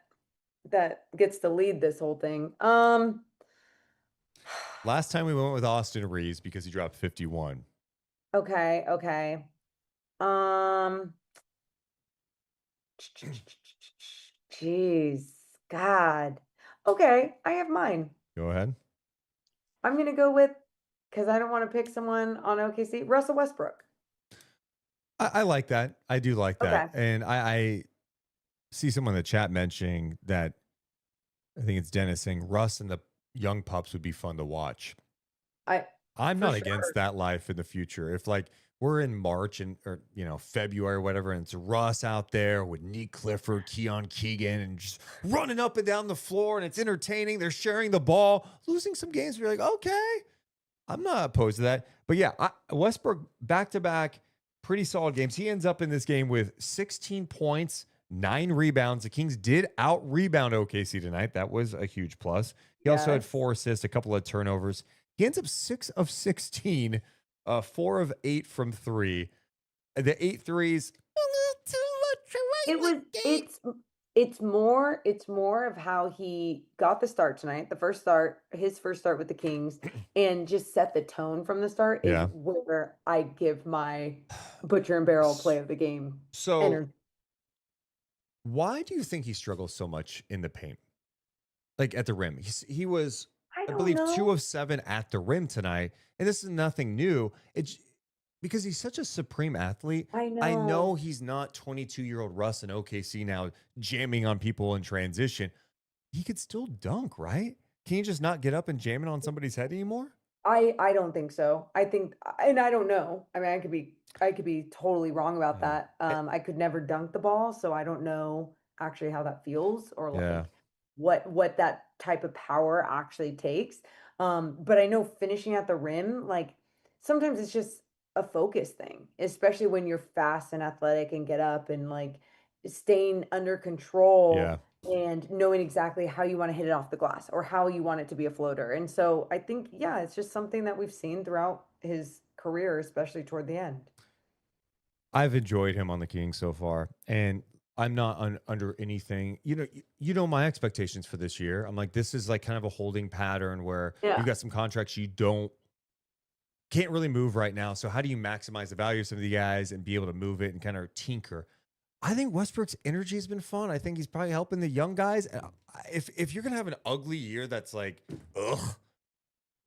gets to lead this whole thing. Last time we went with Austin Reeves because he dropped 51. Okay. Um, Jeez, God. Okay, I have mine. Go ahead. I'm gonna go with, because I don't want to pick someone on OKC, Russell Westbrook. I like that. I do like that. Okay. And I see someone in the chat mentioning that I think it's Dennis saying Russ and the young pups would be fun to watch. I I'm for not sure. against that life in the future. If like we're in March or February or whatever, and it's Russ out there with Nick Clifford, Keon Keegan, and just running up and down the floor, and it's entertaining. They're sharing the ball, losing some games. We're like, okay, I'm not opposed to that. But yeah, Westbrook back to back, pretty solid games. He ends up in this game with 16 points, 9 rebounds. The Kings did out rebound OKC tonight. That was a huge plus. He also had Yes. 4 assists, a couple of turnovers. He ends up 6 of 16, 4 of 8 from 3. The 8 threes, a little too much It right was game. it's more of how he got the start tonight, his first start with the Kings, and just set the tone from the start is Yeah. where I give my butcher and barrel play of the game So energy. why do you think he struggles so much in the paint? Like at the rim. He was, I I don't believe, 2 know. of 7 at the rim tonight. And this is nothing new. It's because he's such a supreme athlete. I I know know. he's not 22-year-old Russ in OKC now jamming on people in transition. He could still dunk, right? Can you just not get up and jam it on somebody's head anymore? I don't think so. I think and I don't know. I mean, I could be totally wrong about Yeah. that. I could never dunk the ball, so I don't know actually how that feels or Yeah. like what that type of power actually takes. But I know finishing at the rim, like sometimes it's just a focus thing, especially when you're fast and athletic and get up and like staying under Yeah. control and knowing exactly how you want to hit it off the glass or how you want it to be a floater. And so I think, yeah, it's just something that we've seen throughout his career, especially toward the end. I've enjoyed him on the Kings so far, and I'm not under anything. You know my expectations for this year. I'm like, this is like kind of a holding pattern where you've Yeah. got some contracts you can't really move right now. So how do you maximize the value of some of the guys and be able to move it and kind of tinker? I think Westbrook's energy has been fun. I think he's probably helping the young guys. If you're gonna have an ugly year that's like, ugh,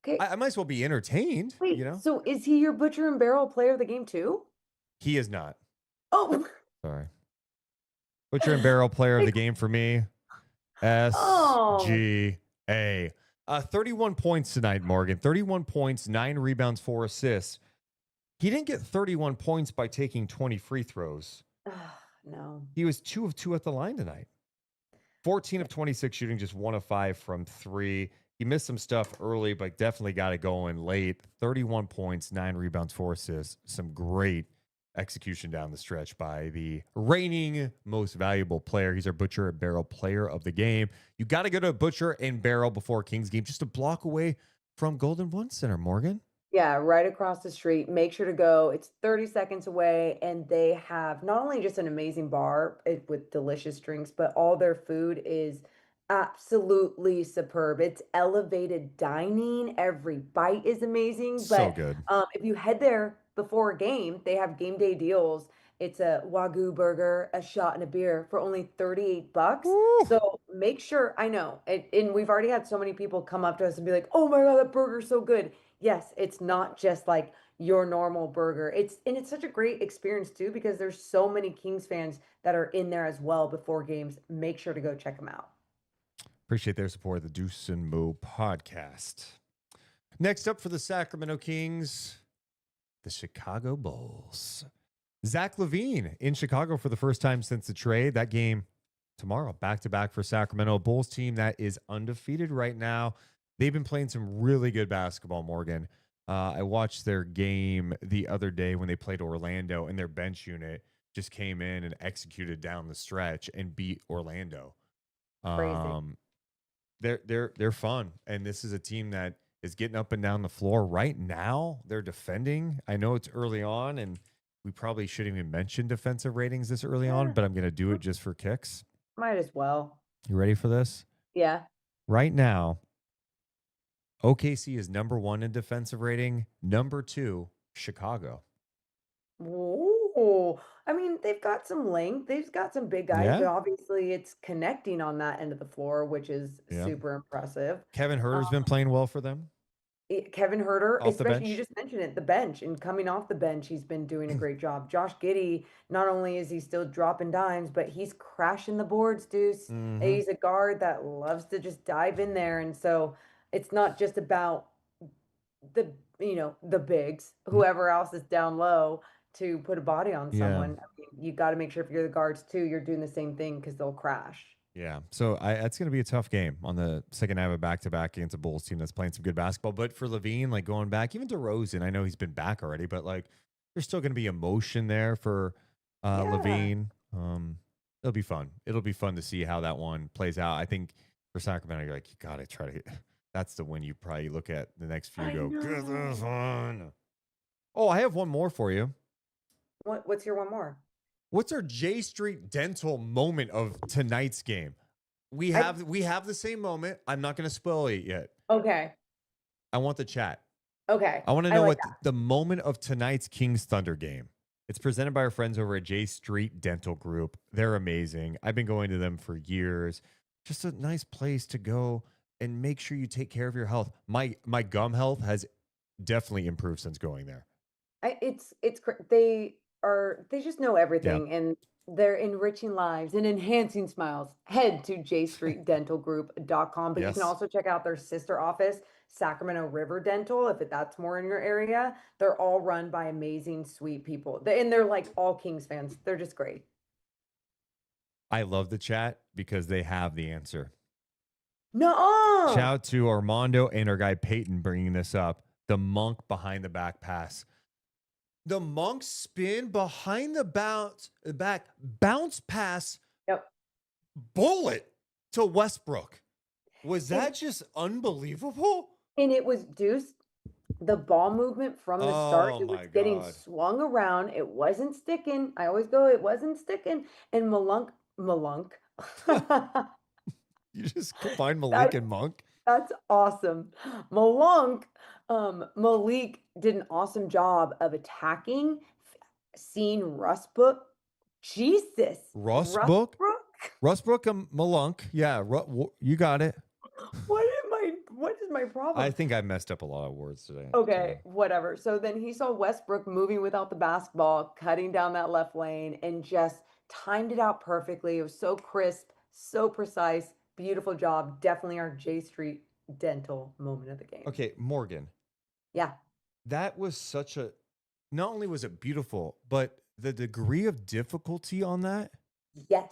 Okay. I might as well be entertained. Wait, so is he your butcher and barrel player of the game too? He is not. Oh, Sorry. Butcher and barrel player of the like, game for me. oh, SGA. 31 points tonight, Morgan. 31 points, 9 rebounds, 4 assists. He didn't get 31 points by taking 20 free throws. no. He was 2 of 2 at the line tonight. 14 of 26 shooting, just 1 of 5 from 3. He missed some stuff early, but definitely got it going late. 31 points, 9 rebounds, 4 assists. Some great execution down the stretch by the reigning most valuable player. He's our Butcher and Barrel player of the game. You got to go to Butcher and Barrel before Kings game, just a block away from Golden One Center, Morgan. Yeah, right across the street. Make sure to go. It's 30 seconds away, and they have not only just an amazing bar with delicious drinks, but all their food is absolutely superb. It's elevated dining. Every bite is amazing. So But good. if you head there before a game, they have game day deals. It's a Wagyu burger, a shot, and a beer for only $38. Woo. So make sure, I know, and we've already had so many people come up to us and be like, "Oh my God, that burger's so good." Yes, it's not just like your normal burger. It's such a great experience too because there's so many Kings fans that are in there as well before games. Make sure to go check them out. Appreciate their support of the Deuce and Mo podcast. Next up for the Sacramento Kings, the Chicago Bulls. Zach LaVine in Chicago for the first time since the trade. That game tomorrow, back-to-back for Sacramento. Bulls team that is undefeated right now. They've been playing some really good basketball, Morgan. I watched their game the other day when they played Orlando, and their bench unit just came in and executed down the stretch and beat Orlando. Crazy. They're fun, and this is a team that is getting up and down the floor right now. They're defending. I know it's early on, and we probably shouldn't even mention defensive ratings this early on, Yeah, but I'm going to do it just for kicks. might as well. You ready for this? Yeah. Right now, OKC is number 1 in defensive rating. Number 2, Chicago. Ooh, I mean, they've got some length. They've got some big guys. Yeah. Obviously, it's connecting on that end of the floor, which is Yeah. super impressive. Kevin Herter's been playing well for them. Kevin Herter, Off the especially, you bench? just mentioned it, the bench and coming off the bench, he's been doing a great job. Josh Giddey, not only is he still dropping dimes, but he's crashing the boards, Deuce. Mm-hmm. He's a guard that loves to just dive in there. And so it's not just about the, the bigs, whoever else is down low to put a body on Yeah. someone. I mean, you got to make sure if you're the guards too, you're doing the same thing because they'll crash. Yeah. So that's going to be a tough game on the second half of back-to-back against a Bulls team that's playing some good basketball. But for Levine, like going back, even to DeRozan, I know he's been back already, but like there's still going to be emotion there for Yeah. Levine. It'll be fun. It'll be fun to see how that one plays out. I think for Sacramento, you're like, you got to try to hit. That's the one you probably look at the next few I go, know. get this one. Oh, I have one more for you. What's your one more? What's our J Street Dental moment of tonight's game? We have the same moment. I'm not going to spoil it yet. Okay. I want the chat. Okay. I want to know like what the moment of tonight's Kings Thunder game. It's presented by our friends over at J Street Dental Group. They're amazing. I've been going to them for years. Just a nice place to go and make sure you take care of your health. My gum health has definitely improved since going there. They just know everything, and they're enriching lives and enhancing smiles. Head to jstreetdentalgroup.com, but you can Yes. also check out their sister office, Sacramento River Dental, if that's more in your area. They're all run by amazing, sweet people. And they're like all Kings fans. They're just great. I love the chat because they have the answer. No. Shout out to Armando and our guy Peyton bringing this up. The Monk behind the back pass. The Monk spin behind the bounce pass. Yep. Bullet to Westbrook. Was that just unbelievable? And it was Deuce. The ball movement from the start, Oh it was my getting God. swung around. It wasn't sticking. I always go, it wasn't sticking. And Malunk. You just combined Malik and Monk. That's awesome. Malik did an awesome job of attacking, seeing Rustbrook. Jesus. Rustbrook and Malunk. Yeah, you got it. What is my problem? I think I messed up a lot of words today. Okay, whatever. So then he saw Westbrook moving without the basketball, cutting down that left lane, and just timed it out perfectly. It was so crisp, so precise. Beautiful job. Definitely our J Street Dental moment of the game. Okay, Morgan. Yeah. That was not only was it beautiful, but the degree of difficulty on that. Yes.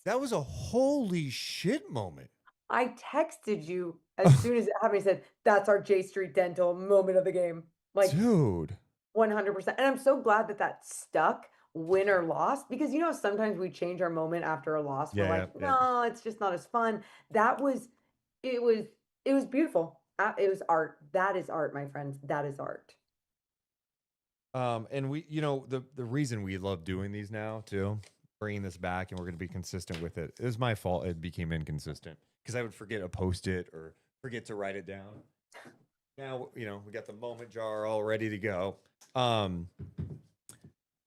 That was a holy shit moment. I texted you as soon as it happened. I said, that's our J Street Dental moment of the game. Like, dude. 100%. And I'm so glad that stuck, win or loss, because sometimes we change our moment after a loss. We're like, no, it's just not as fun. It was beautiful. It was art. That is art, my friends. That is art. And we, the reason we love doing these now too, bringing this back, and we're going to be consistent with it. It was my fault. It became inconsistent because I would forget to post it or forget to write it down. Now, we got the moment jar all ready to go.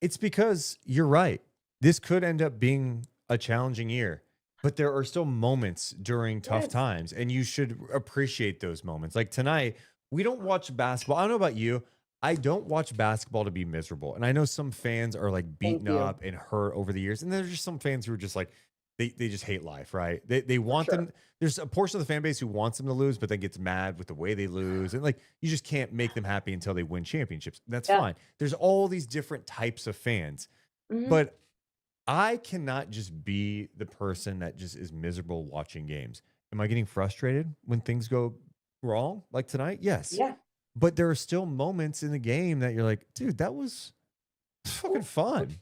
It's because you're right. This could end up being a challenging year, but there are still moments during tough times, and you should appreciate those moments. Like tonight, we don't watch basketball. I don't know about you. I don't watch basketball to be miserable. And I know some fans are like beaten up and hurt over the years. And there's just some fans who are just like, they just hate life, right? They want them. There's a portion of the fan base who wants them to lose, but then gets mad with the way they lose. And like, you just can't make them happy until they win championships. That's fine. There's all these different types of fans. Mm-hmm. But I cannot just be the person that just is miserable watching games. Am I getting frustrated when things go wrong like tonight? Yes. Yeah. But there are still moments in the game that you're like, dude, that was fucking fun.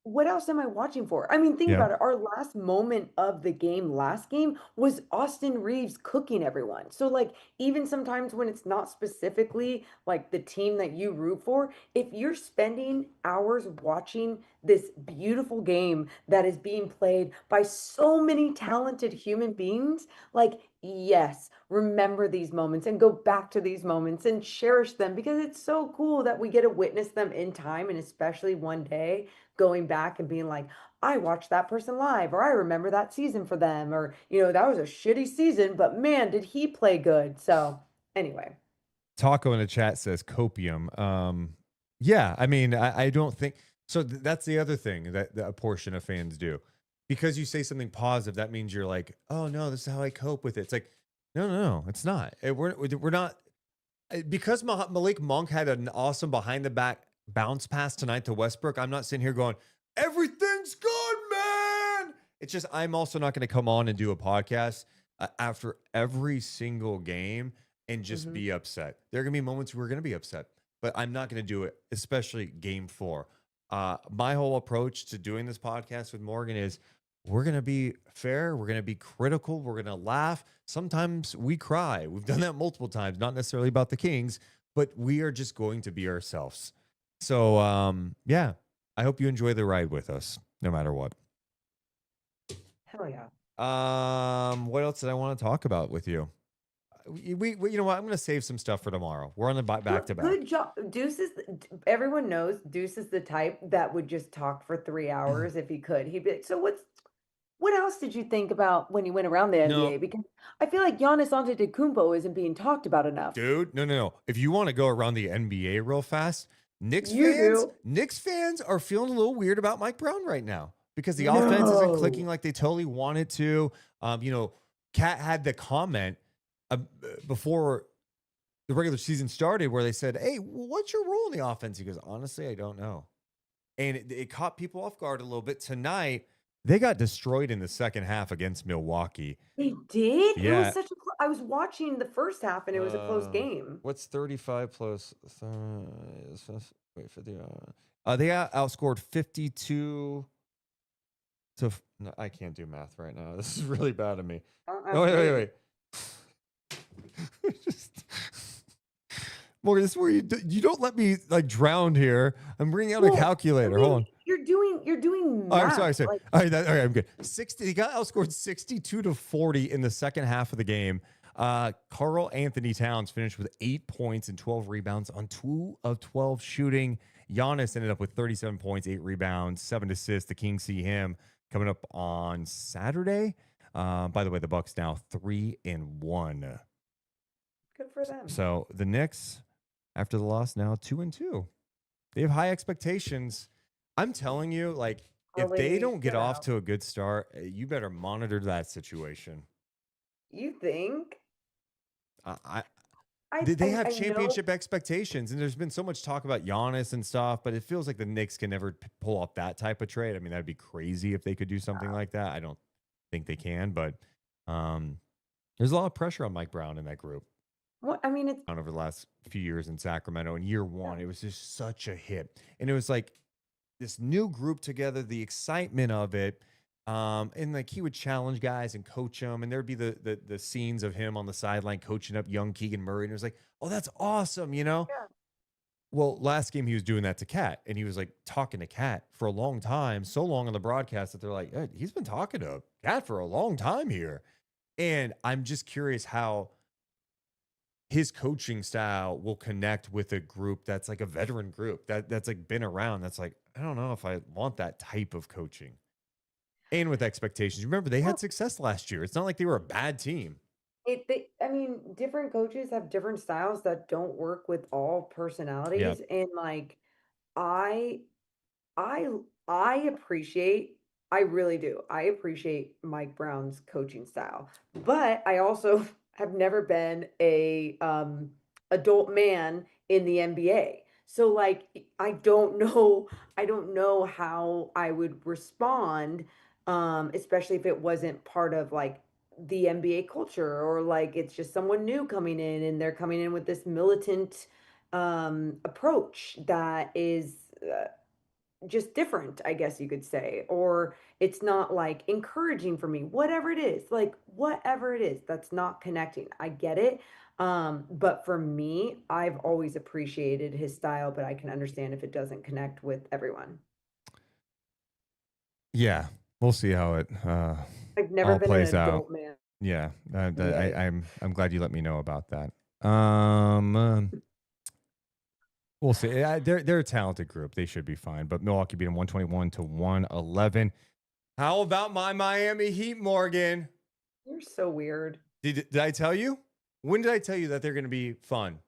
What else am I watching for? I mean, think about it. Our last moment of the game, last game, was Austin Reeves cooking everyone. So, like, even sometimes when it's not specifically like the team that you root for, if you're spending hours watching this beautiful game that is being played by so many talented human beings, like, yes, remember these moments and go back to these moments and cherish them because it's so cool that we get to witness them in time and especially one day going back and being like, I watched that person live or I remember that season for them or, that was a shitty season, but man, did he play good. So, anyway. Taco in the chat says copium. Yeah, I mean, I don't think so. That's the other thing that a portion of fans do. Because you say something positive, that means you're like, oh no, this is how I cope with it. It's like, no, it's not. We're not because Malik Monk had an awesome behind the back bounce pass tonight to Westbrook. I'm not sitting here going, everything's good, man. It's just I'm also not going to come on and do a podcast after every single game and just be upset. There are going to be moments where we're going to be upset, but I'm not going to do it, especially game 4. My whole approach to doing this podcast with Morgan is we're going to be fair. We're going to be critical. We're going to laugh. Sometimes we cry. We've done that multiple times, not necessarily about the Kings, but we are just going to be ourselves. So, yeah, I hope you enjoy the ride with us, no matter what. Hell yeah. What else did I want to talk about with you? We you know what? I'm going to save some stuff for tomorrow. We're on the back to back. Good job. Everyone knows Deuce is the type that would just talk for 3 hours if he could. He'd be like, so what else did you think about when you went around the NBA? Because I feel like Giannis Antetokounmpo isn't being talked about enough. Dude, no. If you want to go around the NBA real fast, Knicks fans are feeling a little weird about Mike Brown right now because the offense isn't clicking like they totally want it to. Kat had the comment before the regular season started where they said, hey, what's your role in the offense? He goes, honestly, I don't know. And it caught people off guard a little bit. Tonight, they got destroyed in the second half against Milwaukee. They did? Yeah. It was I was watching the first half and it was a close game. What's 35 plus? Wait for the. They outscored 52 to. No, I can't do math right now. This is really bad of me. No, wait. Morgan, this is where you don't let me like drown here. I'm bringing out a calculator. Hold on. You're doing math. Oh, I'm sorry. All right, I'm good. He got outscored 62-40 in the second half of the game. Karl Anthony Towns finished with 8 points and 12 rebounds on 2 of 12 shooting. Giannis ended up with 37 points, 8 rebounds, 7 assists. The Kings see him coming up on Saturday. By the way, the Bucks now 3-1. Good for them. So the Knicks, after the loss, now 2-2. They have high expectations. I'm telling you, like, if they don't get off to a good start, you better monitor that situation. You think? They have championship expectations, and there's been so much talk about Giannis and stuff, but it feels like the Knicks can never pull off that type of trade. I mean, that'd be crazy if they could do something like that. I don't think they can, but there's a lot of pressure on Mike Brown in that group. Well, I mean, it's over the last few years in Sacramento. In year 1, it was just such a hit, and it was like this new group together, the excitement of it. And like he would challenge guys and coach them, and there'd be the scenes of him on the sideline coaching up young Keegan Murray, and it was like, oh, that's awesome, Yeah. Well, last game he was doing that to Kat, and he was like talking to Kat for a long time, so long on the broadcast that they're like, hey, he's been talking to Kat for a long time here. And I'm just curious how his coaching style will connect with a group that's like a veteran group that's like been around. That's like, I don't know if I want that type of coaching. And with expectations. Remember, they had success last year. It's not like they were a bad team. Different coaches have different styles that don't work with all personalities. Yep. And like, I appreciate, I really do. I appreciate Mike Brown's coaching style, but I also have never been a adult man in the NBA. So like, I don't know how I would respond, especially if it wasn't part of like the NBA culture or like it's just someone new coming in and they're coming in with this militant approach that is just different, I guess you could say, or it's not like encouraging for me, whatever it is, that's not connecting. I get it. But for me, I've always appreciated his style, but I can understand if it doesn't connect with everyone. Yeah, we'll see how it I've never all been plays an out. adult man Yeah, Yay. I'm glad you let me know about that. We'll see. They're a talented group. They should be fine. But Milwaukee beat them 121 to 111. How about my Miami Heat, Morgan? You're so weird. Did I tell you? When did I tell you that they're going to be fun?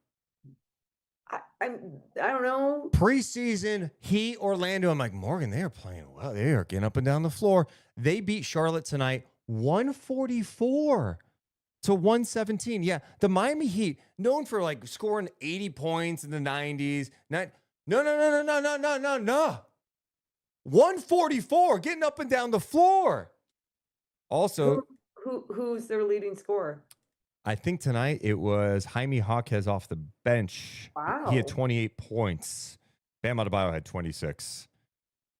I don't know. Preseason Heat Orlando. I'm like, Morgan, they are playing well. They are getting up and down the floor. They beat Charlotte tonight 144 to 117. Yeah, the Miami Heat, known for like scoring 80 points in the 90s. No. 144, getting up and down the floor. Also, Who's their leading scorer? I think tonight it was Jaime Jaquez off the bench. He had Wow. 28 points. Bam Adebayo had 26.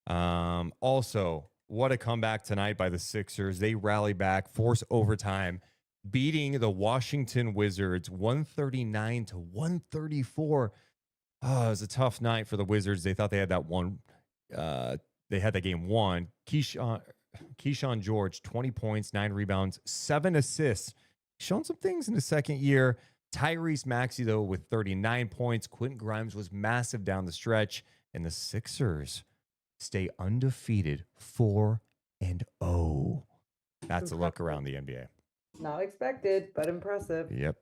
Also, what a comeback tonight by the Sixers. They rally back, force overtime, beating the Washington Wizards 139 to 134. Oh, it was a tough night for the Wizards. They thought they had that one. They had that game won. Keyshawn George, 20 points, 9 rebounds, 7 assists. Shown some things in the second year. Tyrese Maxey, though, with 39 points. Quentin Grimes was massive down the stretch. And the Sixers stay undefeated 4-0. That's a look around the NBA. Not expected, but impressive. Yep.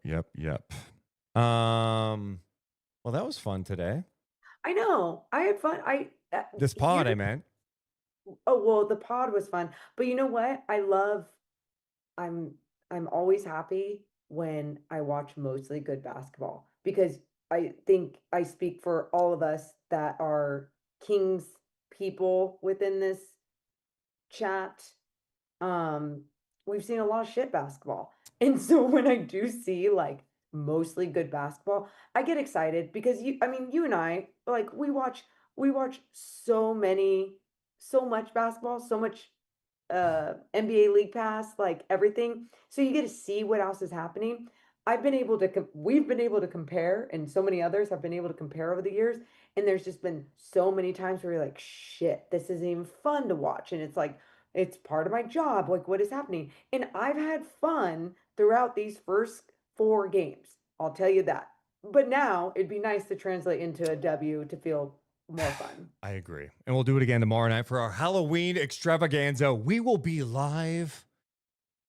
Well, that was fun today. I know. I had fun. This pod, I meant. Oh, well, the pod was fun. But you know what? I'm always happy when I watch mostly good basketball because I think I speak for all of us that are Kings people within this chat. We've seen a lot of shit basketball. And so when I do see like mostly good basketball, I get excited because you and I, like we watch so much basketball, so much NBA League Pass, like everything. So you get to see what else is happening. We've been able to compare, and so many others have been able to compare over the years. And there's just been so many times where you're like, shit, this isn't even fun to watch. And it's like, it's part of my job. Like, what is happening? And I've had fun throughout these first 4 games. I'll tell you that. But now it'd be nice to translate into a W to feel more fun. I agree. And we'll do it again tomorrow night for our Halloween extravaganza. We will be live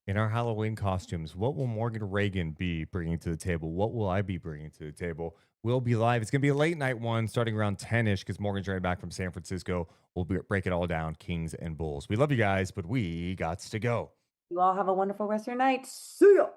in our Halloween costumes. What will Morgan Reagan be bringing to the table? What will I be bringing to the table? We'll be live. It's going to be a late night one starting around 10-ish because Morgan's right back from San Francisco. We'll break it all down, Kings and Bulls. We love you guys, but we got to go. You all have a wonderful rest of your night. See ya.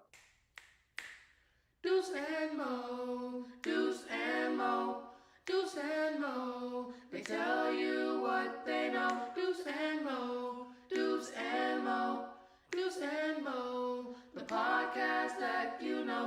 Deuce and Mo, Deuce and Mo, Deuce and Mo. They tell you what they know. Deuce and Mo, Deuce and Mo, Deuce and Mo. The podcast that you know.